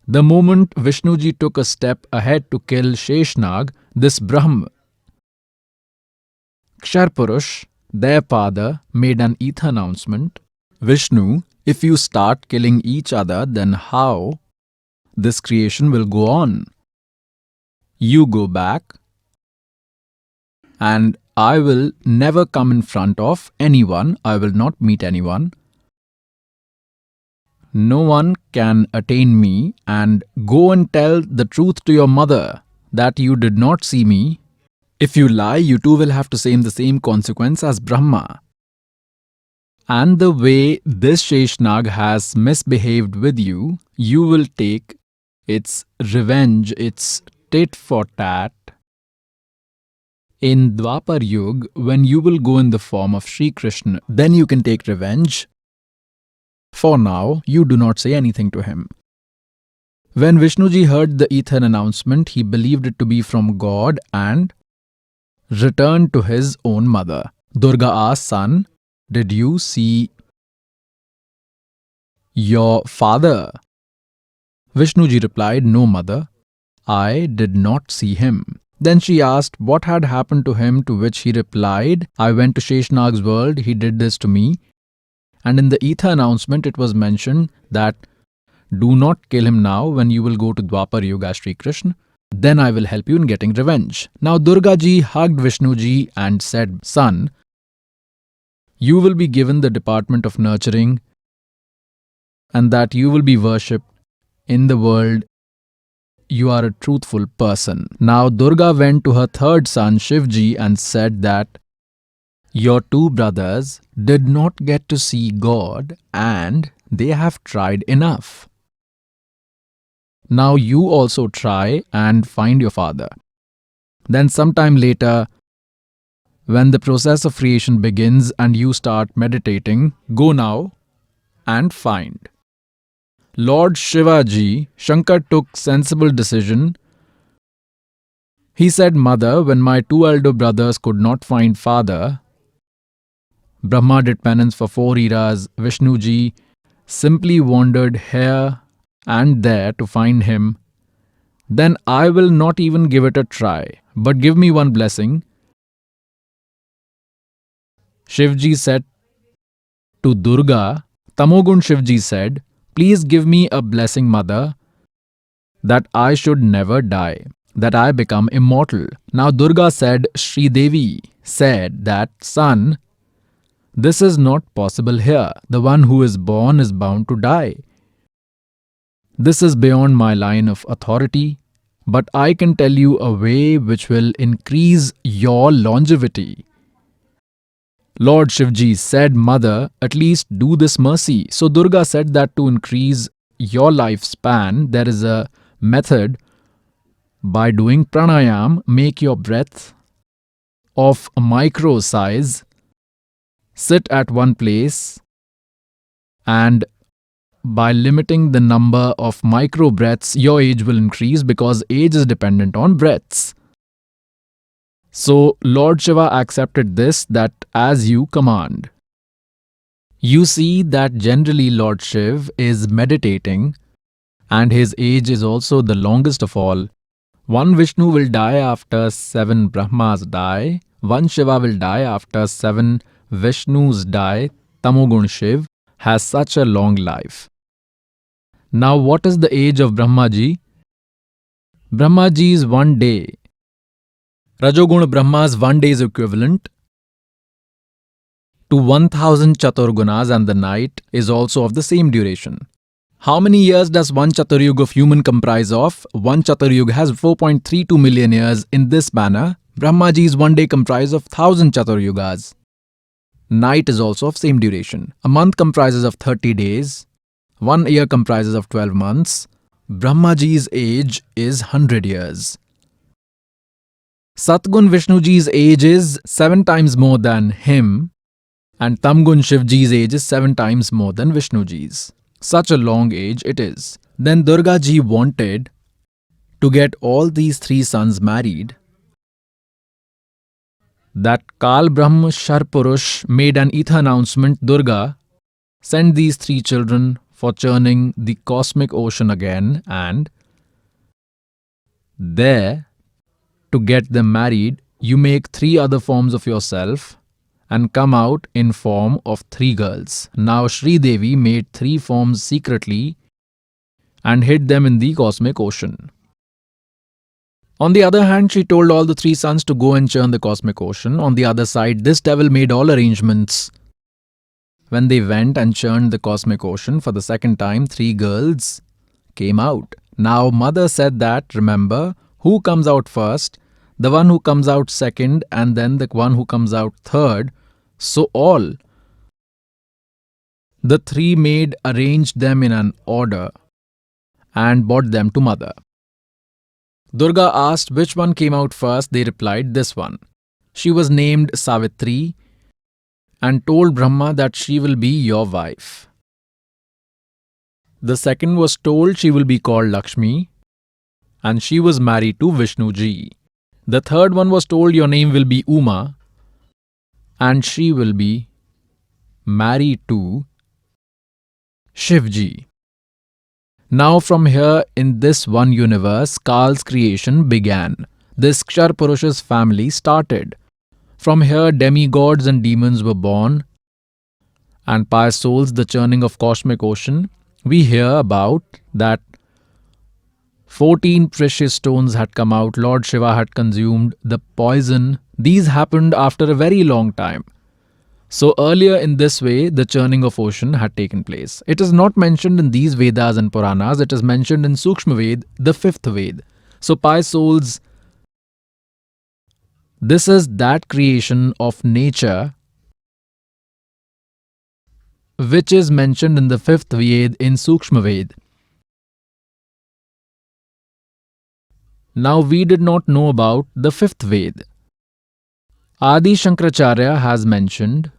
The moment Vishnuji took a step ahead to kill Sheshnag, this Brahm, Ksharpurush, their father, made an ether announcement. Vishnu, if you start killing each other, then how this creation will go on? You go back and I will never come in front of anyone. I will not meet anyone. No one can attain me, and go and tell the truth to your mother that you did not see me. If you lie, you too will have to same the same consequence as Brahma. And the way this Sheshnag has misbehaved with you, you will take its revenge, its tit for tat. In Dwapar Yuga, when you will go in the form of Sri Krishna, then you can take revenge. For now, you do not say anything to him. When Vishnuji heard the ether announcement, he believed it to be from God and returned to his own mother. Durga asked, son, did you see your father? Vishnuji replied, no, mother, I did not see him. Then she asked what had happened to him, to which he replied, I went to Sheshnag's world, he did this to me. And in the ether announcement it was mentioned that do not kill him now. When you will go to Dwapar Yuga Sri Krishna, then I will help you in getting revenge. Now Durga ji hugged Vishnu ji and said, son, you will be given the department of nurturing and that you will be worshipped in the world. You are a truthful person. Now Durga went to her third son Shivji and said that your two brothers did not get to see God and they have tried enough. Now you also try and find your father. Then sometime later, when the process of creation begins and you start meditating, go now and find. Lord Shivaji, Shankar took sensible decision. He said, mother, when my two elder brothers could not find father, Brahma did penance for 4 eras. Vishnuji simply wandered here and there to find him. Then I will not even give it a try, but give me one blessing. Shivji said to Durga, Tamogun Shivji said, please give me a blessing, mother, that I should never die, that I become immortal. Now Durga said, Sri Devi said that, son, this is not possible here. The one who is born is bound to die. This is beyond my line of authority, but I can tell you a way which will increase your longevity. Lord Shivji said, Mother, at least do this mercy. So Durga said that to increase your lifespan, there is a method. By doing pranayam, make your breath of a micro size, sit at one place, and by limiting the number of micro breaths, your age will increase because age is dependent on breaths. So Lord Shiva accepted this, that as you command. You see that generally Lord Shiv is meditating and his age is also the longest of all. One Vishnu will die after 7 Brahmas die, one Shiva will die after 7 Vishnus die. Tamogun Shiv has such a long life. Now what is the age of Brahmaji? Brahmaji is 1 day. Rajogun Brahma's 1 day is equivalent to 1000 Chaturgunas, and the night is also of the same duration. How many years does one Chaturyug of human comprise of? One Chaturyug has 4.32 million years. In this manner, Brahmaji's 1 day comprise of 1000 Chaturyugas. Night is also of same duration. A month comprises of 30 days. 1 year comprises of 12 months. Brahmaji's age is 100 years. Satgun Vishnuji's age is 7 times more than him, and Tamgun Shivji's age is 7 times more than Vishnuji's. Such a long age it is. Then Durga ji wanted to get all these 3 sons married. That Kal Brahm Sharpurush made an ether announcement. Durga, send these 3 children for churning the cosmic ocean again, and there, to get them married, you make 3 other forms of yourself and come out in form of 3 girls. Now Sri Devi made 3 forms secretly and hid them in the cosmic ocean. On the other hand, she told all the 3 sons to go and churn the cosmic ocean. On the other side, this devil made all arrangements. When they went and churned the cosmic ocean for the second time, 3 girls came out. Now mother said that, remember, who comes out first? The one who comes out second, and then the one who comes out third. So all the 3 maid arranged them in an order and brought them to mother. Durga asked which one came out first. They replied, this one. She was named Savitri and told Brahma that she will be your wife. The second was told she will be called Lakshmi, and she was married to Vishnuji. The third one was told your name will be Uma, and she will be married to Shivji. Now from here in this one universe, Kal's creation began. This Kshar Purusha's family started. From here demigods and demons were born, and pious souls, the churning of cosmic ocean. We hear about that 14 precious stones had come out. Lord Shiva had consumed the poison. These happened after a very long time. So earlier in this way, the churning of ocean had taken place. It is not mentioned in these Vedas and Puranas. It is mentioned in Sukshma Ved, the 5th Ved. So pious souls, this is that creation of nature which is mentioned in the 5th Ved in Sukshma Ved. Now we did not know about the 5th Ved. Adi Shankaracharya has mentioned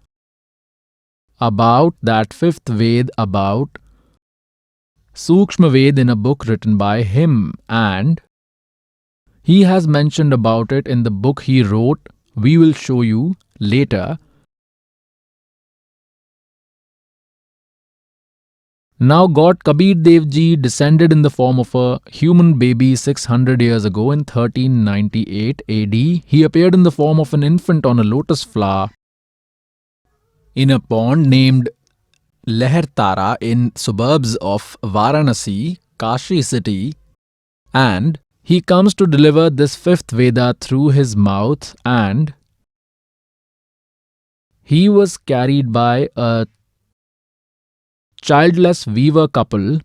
about that 5th Ved, about Sukshma Ved, in a book written by him, and he has mentioned about it in the book he wrote. We will show you later. Now God Kabir Dev Ji descended in the form of a human baby 600 years ago in 1398 AD. He appeared in the form of an infant on a lotus flower in a pond named Lehartara in suburbs of Varanasi, Kashi city, and he comes to deliver this 5th Veda through his mouth, and he was carried by a childless weaver couple.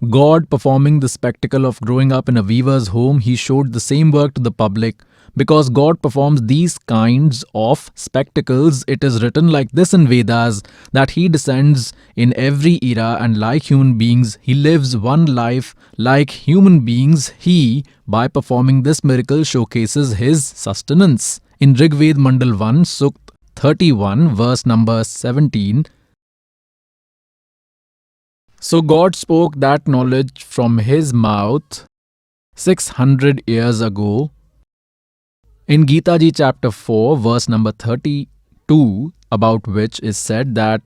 God performing the spectacle of growing up in a weaver's home, he showed the same work to the public. Because God performs these kinds of spectacles, it is written like this in Vedas that He descends in every era and like human beings, He lives one life like human beings. He, by performing this miracle, showcases His sustenance. In Rig Ved Mandal 1, Sukt 31, verse number 17, so God spoke that knowledge from His mouth 600 years ago. In Gita Ji chapter 4, verse number 32, about which is said that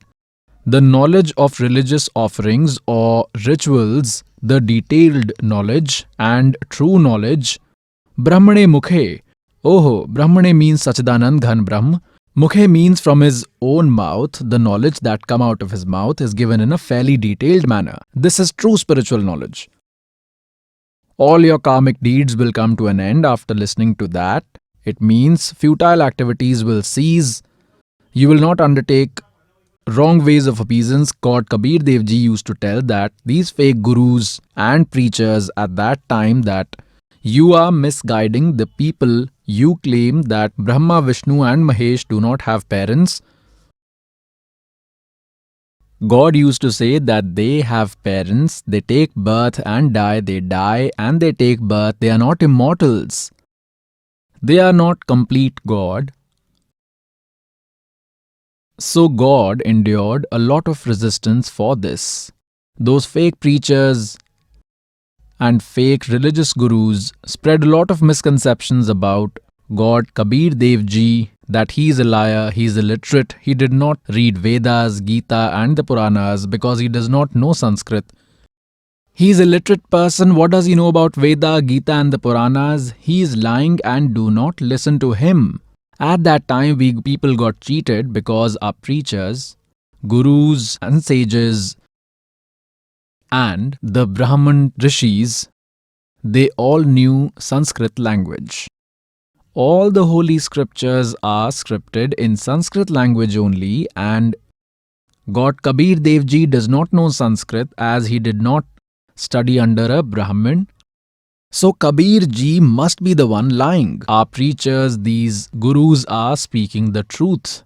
the knowledge of religious offerings or rituals, the detailed knowledge and true knowledge, Brahmane Mukhe. Oho, Brahmane means Sachidanand Ghan Brahm. Mukhe means from his own mouth. The knowledge that come out of his mouth is given in a fairly detailed manner. This is true spiritual knowledge. All your karmic deeds will come to an end after listening to that. It means futile activities will cease. You will not undertake wrong ways of obeisance. God Kabir Dev Ji used to tell that these fake gurus and preachers at that time that you are misguiding the people. You claim that Brahma, Vishnu and Mahesh do not have parents. God used to say that they have parents, they take birth and die, they die and they take birth. They are not immortals. They are not complete God. So God endured a lot of resistance for this. Those fake preachers and fake religious gurus spread a lot of misconceptions about God Kabir Dev Ji, that he is a liar, he is illiterate, he did not read Vedas, Gita and the Puranas because he does not know Sanskrit. He is a literate person. What does he know about Veda, Gita and the Puranas? He is lying and do not listen to him. At that time, we people got cheated because our preachers, gurus and sages and the Brahman rishis, they all knew Sanskrit language. All the holy scriptures are scripted in Sanskrit language only, and God Kabir Dev Ji does not know Sanskrit as he did not study under a Brahmin. So Kabir Ji must be the one lying. Our preachers, these gurus are speaking the truth.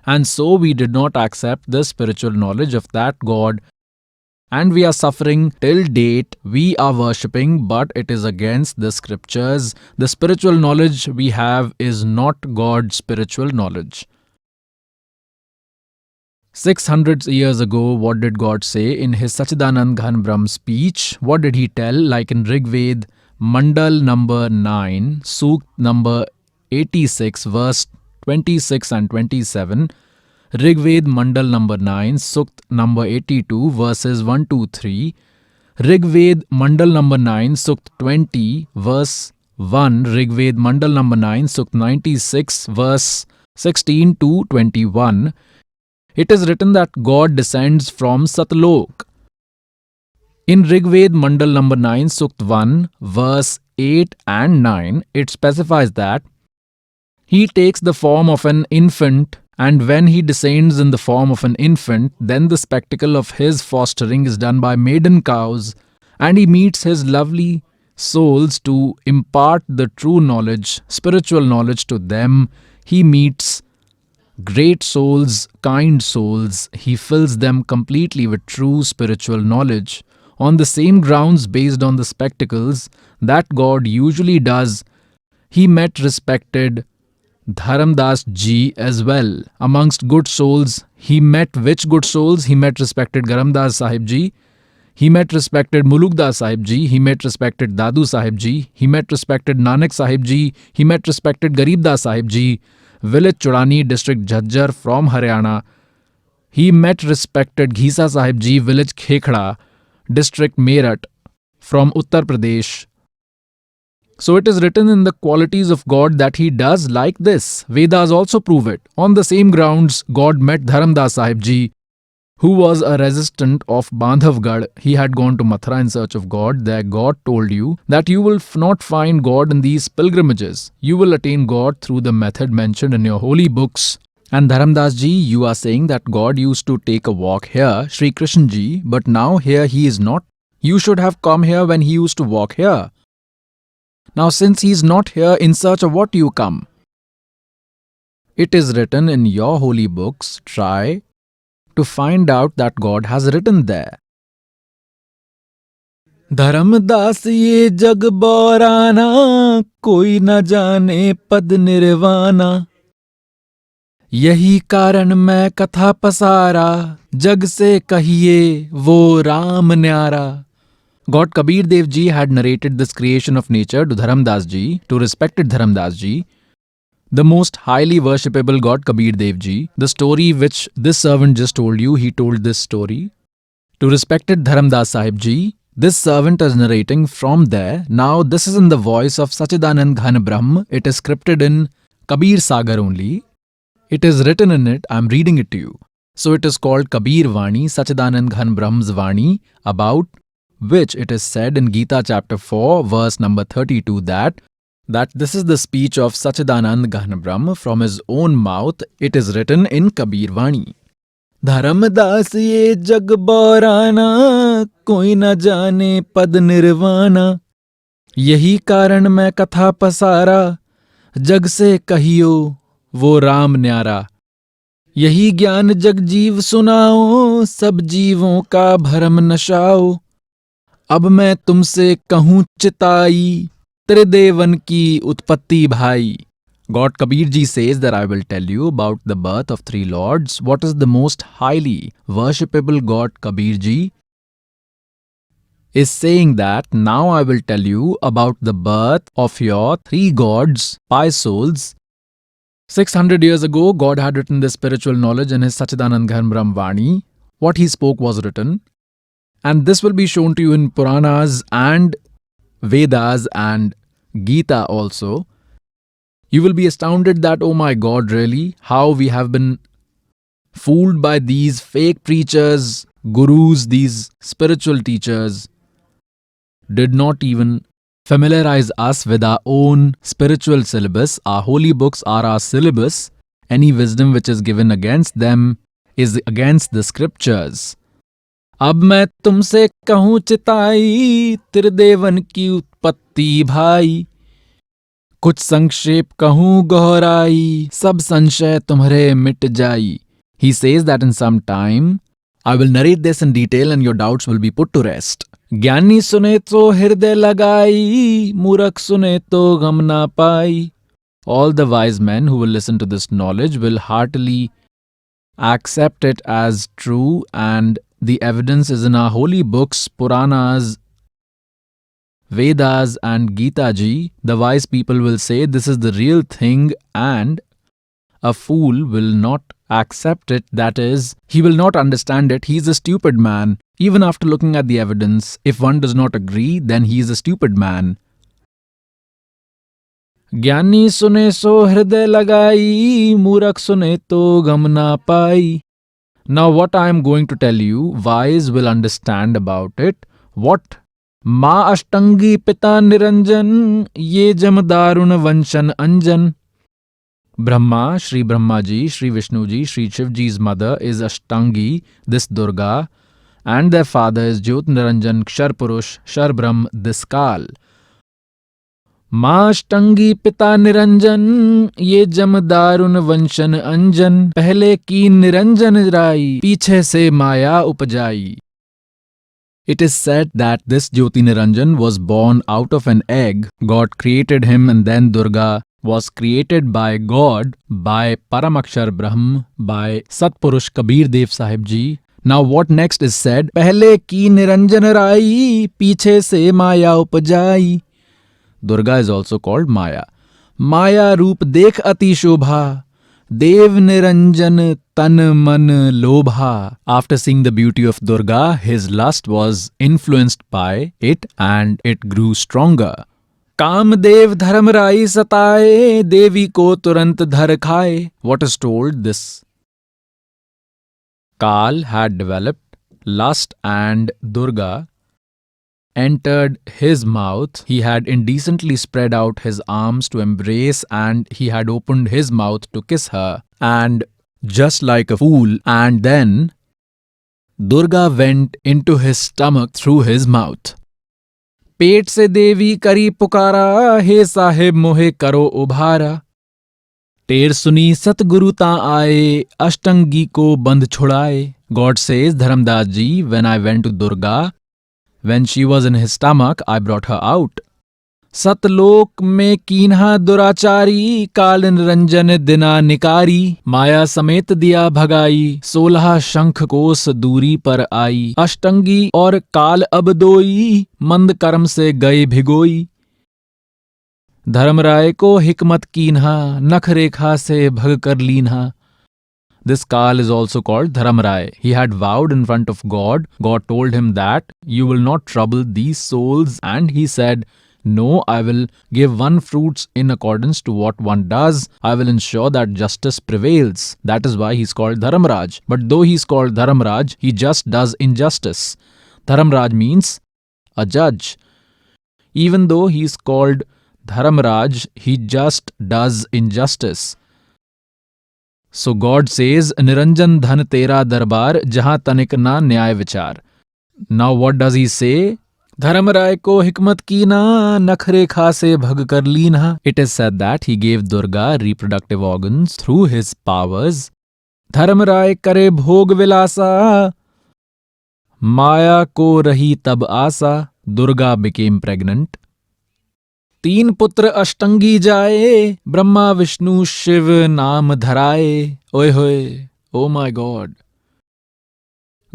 And so we did not accept the spiritual knowledge of that God. And we are suffering till date. We are worshipping, but it is against the scriptures. The spiritual knowledge we have is not God's spiritual knowledge. 600 years ago, what did God say in his Sachidanand Ghan Brahm speech? What did he tell? Like in Rig Ved, Mandal number 9, Sukt number 86, verse 26 and 27. Rig Ved Mandal number 9, Sukt number 82, verses 1 to 3. Rig Ved Mandal number 9, Sukt 20, verse 1. Rig Ved Mandal number 9, Sukt 96, verse 16 to 21. It is written that God descends from Satlok. In Rig Ved Mandal number 9, Sukt 1, verse 8 and 9, it specifies that he takes the form of an infant, and when he descends in the form of an infant, then the spectacle of his fostering is done by maiden cows, and he meets his lovely souls to impart the true knowledge, spiritual knowledge to them. He meets great souls, kind souls. He fills them completely with true spiritual knowledge. On the same grounds based on the spectacles that God usually does, he met respected Dharamdas Ji as well. Amongst good souls, he met which good souls? He met respected Garamdas Sahib Ji. He met respected Mulukdas Sahib Ji. He met respected Dadu Sahib Ji. He met respected Nanak Sahib Ji. He met respected Garibdas Sahib Ji. Village Churani, district Jhajjar from Haryana. He met respected Ghisa Sahib Ji, village Khekda, district Meerut from Uttar Pradesh. So it is written in the qualities of God that he does like this. Vedas also prove it. On the same grounds, God met Dharamdas Sahib Ji, who was a resistant of Bandhavgarh. He had gone to Mathura in search of God. There God told you that you will not find God in these pilgrimages. You will attain God through the method mentioned in your holy books. And Dharamdas Ji, you are saying that God used to take a walk here, Sri Krishna Ji, but now here he is not. You should have come here when he used to walk here. Now, since he's not here, in search of what you come? It is written in your holy books. Try to find out that God has written there. Dharmdas ये जग बौराना, कोई न जाने पद निर्वाणा। यही कारण मैं कथा पसारा, जग से कहिए वो राम न्यारा। God Kabir Dev Ji had narrated this creation of nature to Dharamdas Ji, to respected Dharamdas Ji, the most highly worshipable God Kabir Dev Ji. The story which this servant just told you, he told this story to respected Dharamdas Sahib Ji. This servant is narrating from there. Now this is in the voice of Sachidanand Ghan Brahm. It is scripted in Kabir Sagar only. It is written in it. I am reading it to you. So it is called Kabir Vani, Sachidanand Ghan Brahm's Vani, about which it is said in Gita chapter 4, verse number 32 that this is the speech of Sachidanand Ghan Brahm from his own mouth. It is written in Kabir Vani. Dharmdas ये जग बौराना, कोई न जाने पद निर्वाणा। यही कारण मैं कथा पसारा, जग से कहियो वो राम न्यारा। यही ज्ञान जग जीव सुनाओ, सब जीवों का भरम नशाओ। अब मैं तुमसे कहूँ चिताई, त्रिदेवन की उत्पत्ति भाई। God Kabir Ji says that I will tell you about the birth of three lords. What is the most highly worshipable God Kabir Ji is saying that now I will tell you about the birth of your three gods, pious souls. 600 years ago, God had written this spiritual knowledge in his Sachidanand Ghan Brahm Vani. What he spoke was written. And this will be shown to you in Puranas and Vedas and Gita also. You will be astounded that, oh my God, really, how we have been fooled by these fake preachers, gurus, these spiritual teachers, did not even familiarize us with our own spiritual syllabus. Our holy books are our syllabus. Any wisdom which is given against them is against the scriptures. अब मैं तुमसे कहूँ चिताई, त्रिदेवन की उत्पत्ति भाई। कुछ संक्षेप कहूँ गहराई, सब संशय तुम्हारे मिट जाई. He says that in some time, I will narrate this in detail and your doubts will be put to rest. ज्ञानी सुने तो हृदय लगाई, मूर्ख सुने तो गम ना पाई. All the wise men who will listen to this knowledge will heartily accept it as true, and the evidence is in our holy books, Puranas, Vedas and Gita Ji. The wise people will say this is the real thing, and a fool will not accept it. That is, he will not understand it. He is a stupid man. Even after looking at the evidence, if one does not agree, then he is a stupid man. ज्ञानी सुने सो हृदय लगाई, मूर्ख सुने तो गम ना पाई. Now what I am going to tell you, wise will understand about it. What? माँ अष्टंगी पिता निरंजन, ये जम दारुण वंशन अंजन. Brahma, Sri Brahma Ji, Sri Vishnu Ji, Sri Shiv Ji's mother is Ashtangi, this Durga, and their father is Jyot Niranjan Kshar Purush, Shar Brahm, this Kal. माँ अष्टंगी पिता निरंजन, ये जम दारुण वंशन अंजन. पहले की निरंजन राई, पीछे से माया उपजाई. It is said that this Jyoti Niranjan was born out of an egg. God created him, and then Durga was created by God, by Paramakshar Brahm, by Satpurush Kabir Dev Sahib Ji. Now what next is said? पहले की निरंजन राई, पीछे से माया उपजाई. Durga is also called Maya. Maya रूप देख अति शोभा, देव निरंजन तन मन लोभा. After seeing the beauty of Durga, his lust was influenced by it and it grew stronger. Kamadeva धर्मराई सताए, देवी को तुरंत धर खाए. What is told? This Kal had developed lust and Durga entered his mouth. He had indecently spread out his arms to embrace, and he had opened his mouth to kiss her. And just like a fool, and then Durga went into his stomach through his mouth. पेट से देवी करी पुकारा, हे साहेब मोहे करो उभारा। टेर सुनी सतगुरु ता आए, अष्टंगी को बंद छुड़ाए। God says, Dharamdas ji, when I went to Durga, when she was in his stomach, I brought her out. सतलोक में कीन्हा दुराचारी, काल निरंजन दिना निकारी। माया समेत दिया भगाई, 16 शंख कोस दूरी पर आई। अष्टंगी और काल अब दोई, मंद कर्म से गए भिगोई। धर्मराय को हिकमत कीन्हा, नख रेखा से भग कर लीन्हा। This Kal is also called Dharamrai. He had vowed in front of God. God told him that you will not trouble these souls, and he said, no, I will give one fruits in accordance to what one does. I will ensure that justice prevails. That is why he's called Dharamraj. But though he's called Dharamraj, he just does injustice. Dharamraj means a judge. Even though he's called Dharamraj, he just does injustice. So God says, Niranjan dhan tera darbar, jahan tanik na nyay vichar. Now what does he say? Dharamrai ko hikmat ki na, nakh rekha se bhag kar leena. It is said that he gave Durga reproductive organs through his powers. Dharamrai kare bhog vilasa, Maya ko rahi tab asa. Durga became pregnant. 3 पुत्र अष्टंगी जाए, ब्रह्मा विष्णु शिव नाम धराए. Oy hoy, oh my God.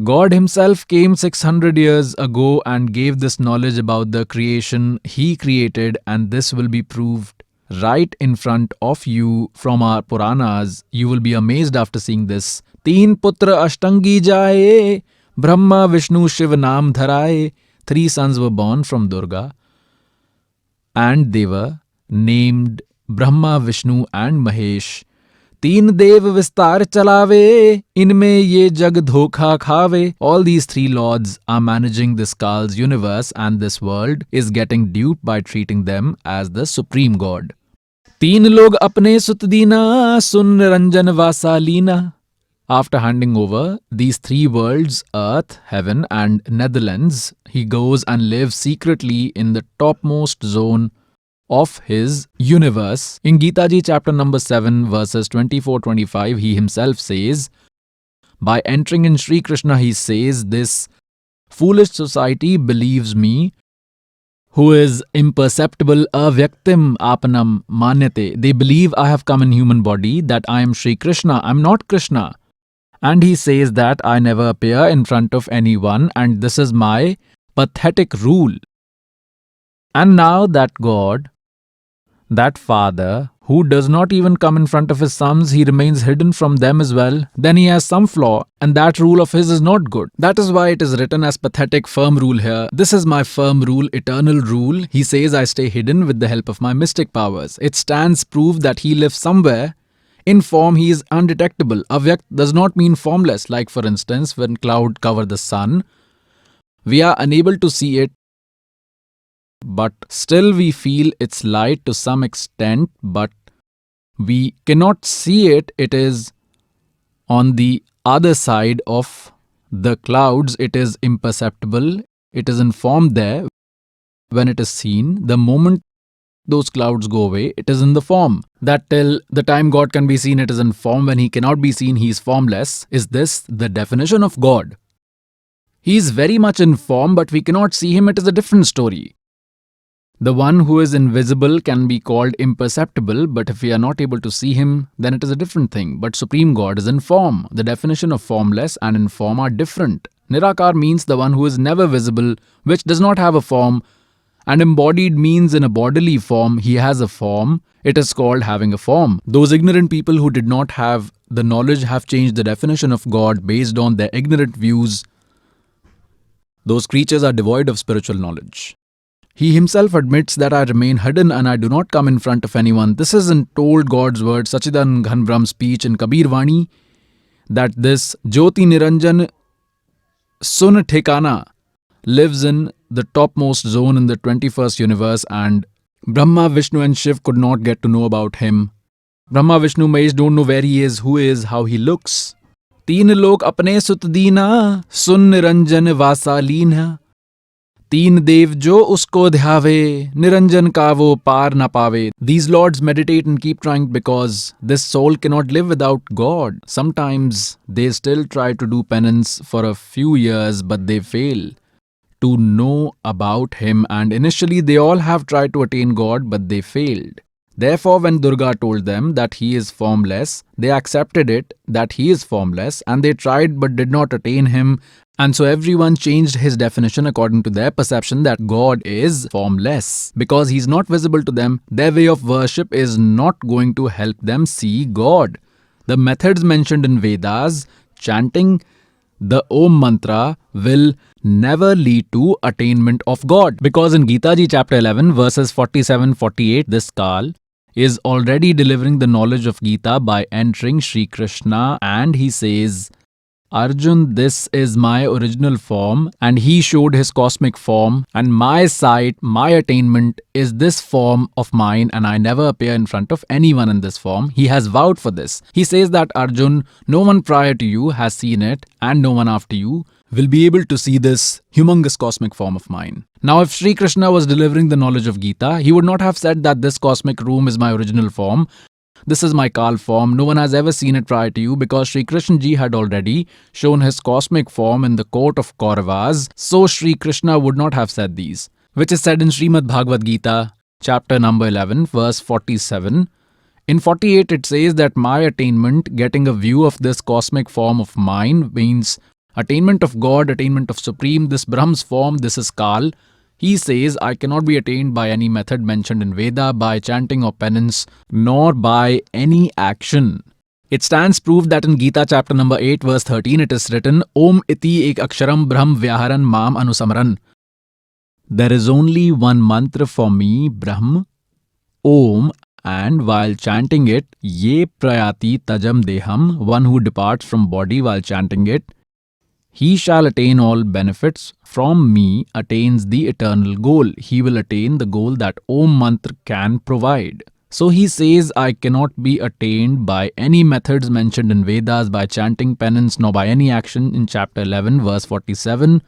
God himself came 600 years ago and gave this knowledge about the creation he created, and this will be proved right in front of you from our Puranas. You will be amazed after seeing this. 3 putra ashtangi jaye, Brahma Vishnu Shiv naam dharaye. 3 sons were born from Durga, and they were named Brahma, Vishnu and Mahesh. 3 देव विस्तार चलावे, इनमें ये जग धोखा खावे. All these 3 lords are managing this Kal's universe, and this world is getting duped by treating them as the supreme God. 3 लोग अपने सुत दीना, सुन Niranjan वासालीना. After handing over these 3 worlds, earth, heaven and Netherlands, he goes and lives secretly in the topmost zone of his universe. In Gita Ji chapter number 7 verses 24-25, he himself says, by entering in Sri Krishna, he says, this foolish society believes me, who is imperceptible, avyaktim apanam manyate. They believe I have come in human body, that I am Sri Krishna. I am not Krishna. And he says that I never appear in front of anyone, and this is my pathetic rule. And now that God, that Father, who does not even come in front of his sons, he remains hidden from them as well, then he has some flaw, and that rule of his is not good. That is why it is written as pathetic, firm rule here. This is my firm rule, eternal rule. He says I stay hidden with the help of my mystic powers. It stands proof that he lives somewhere. In form, he is undetectable. Avyakt does not mean formless. Like for instance, when cloud cover the sun, we are unable to see it, but still we feel its light to some extent, but we cannot see it. It is on the other side of the clouds. It is imperceptible. It is in form there. When it is seen, the moment those clouds go away, it is in the form. That till the time God can be seen, it is in form. When he cannot be seen, he is formless. Is this the definition of God? He is very much in form, but we cannot see him. It is a different story. The one who is invisible can be called imperceptible, but if we are not able to see him, then it is a different thing. But Supreme God is in form. The definition of formless and in form are different. Nirakar means the one who is never visible, which does not have a form, and embodied means in a bodily form, he has a form. It is called having a form. Those ignorant people who did not have the knowledge have changed the definition of God based on their ignorant views. Those creatures are devoid of spiritual knowledge. He himself admits that I remain hidden and I do not come in front of anyone. This is in told God's word, Sachidan Ghan Brahm speech in Kabir Vani, that this Jyoti Niranjan Sun Thekana lives in the topmost zone in the 21st universe, and Brahma, Vishnu and Shiv could not get to know about him. Brahma, Vishnu, Mahesh don't know where he is, who he is, how he looks. 3 log apne sut deena, sun niranjan vasaleen. तीन देव जो उसको ध्यावे, निरंजन का वो पार न पावे. These lords meditate and keep trying because this soul cannot live without God. Sometimes they still try to do penance for a few years, but they fail to know about Him, and initially they all have tried to attain God, but they failed. Therefore, when Durga told them that he is formless, they accepted it that he is formless, and they tried but did not attain him. And so everyone changed his definition according to their perception that God is formless. Because he is not visible to them, their way of worship is not going to help them see God. The methods mentioned in Vedas, chanting the Om mantra, will never lead to attainment of God. Because in Gita Ji chapter 11 verses 47-48, this Kal is already delivering the knowledge of Gita by entering Sri Krishna, and he says, Arjun, this is my original form, and he showed his cosmic form, and my sight, my attainment is this form of mine, and I never appear in front of anyone in this form. He has vowed for this. He says that, Arjun, no one prior to you has seen it, and no one after you will be able to see this humongous cosmic form of mine. Now, if Sri Krishna was delivering the knowledge of Gita, he would not have said that this cosmic room is my original form. This is my Kal form. No one has ever seen it prior to you, because Sri Krishna Ji had already shown his cosmic form in the court of Kauravas. So Sri Krishna would not have said these, which is said in Srimad Bhagavad Gita, chapter number 11, verse 47. In 48, it says that my attainment, getting a view of this cosmic form of mine, means attainment of God, attainment of Supreme, this Brahm's form, this is Kal. He says, I cannot be attained by any method mentioned in Veda, by chanting or penance, nor by any action. It stands proof that in Gita chapter number 8 verse 13 it is written, Om iti ek aksharam brahm vyaharan mam anusamran. There is only one mantra for me, Brahm, Om, and while chanting it, ye prayati tajam deham, one who departs from body while chanting it, he shall attain all benefits from me, attains the eternal goal. He will attain the goal that Om mantra can provide. So he says, I cannot be attained by any methods mentioned in Vedas, by chanting penance, nor by any action in chapter 11 verse 47.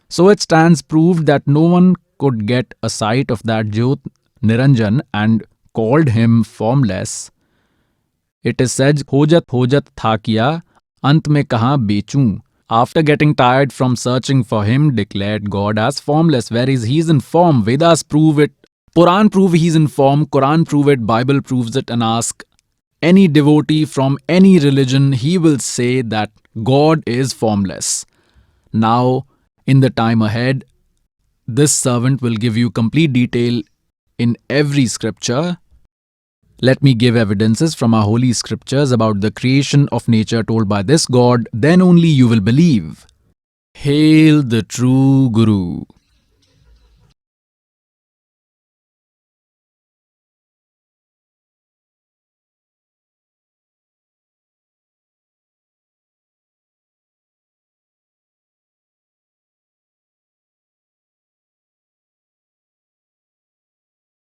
So it stands proved that no one could get a sight of that Jyot Niranjan and called him formless. It is said, Hojat tha kiya, ant mein kahan bechun. After getting tired from searching for him, declared God as formless, whereas he is in form. Vedas prove it, Puran prove he is in form, Quran prove it, Bible proves it, and ask any devotee from any religion, he will say that God is formless. Now, in the time ahead, this servant will give you complete detail in every scripture. Let me give evidences from our holy scriptures about the creation of nature told by this God, then only you will believe. Hail the true Guru.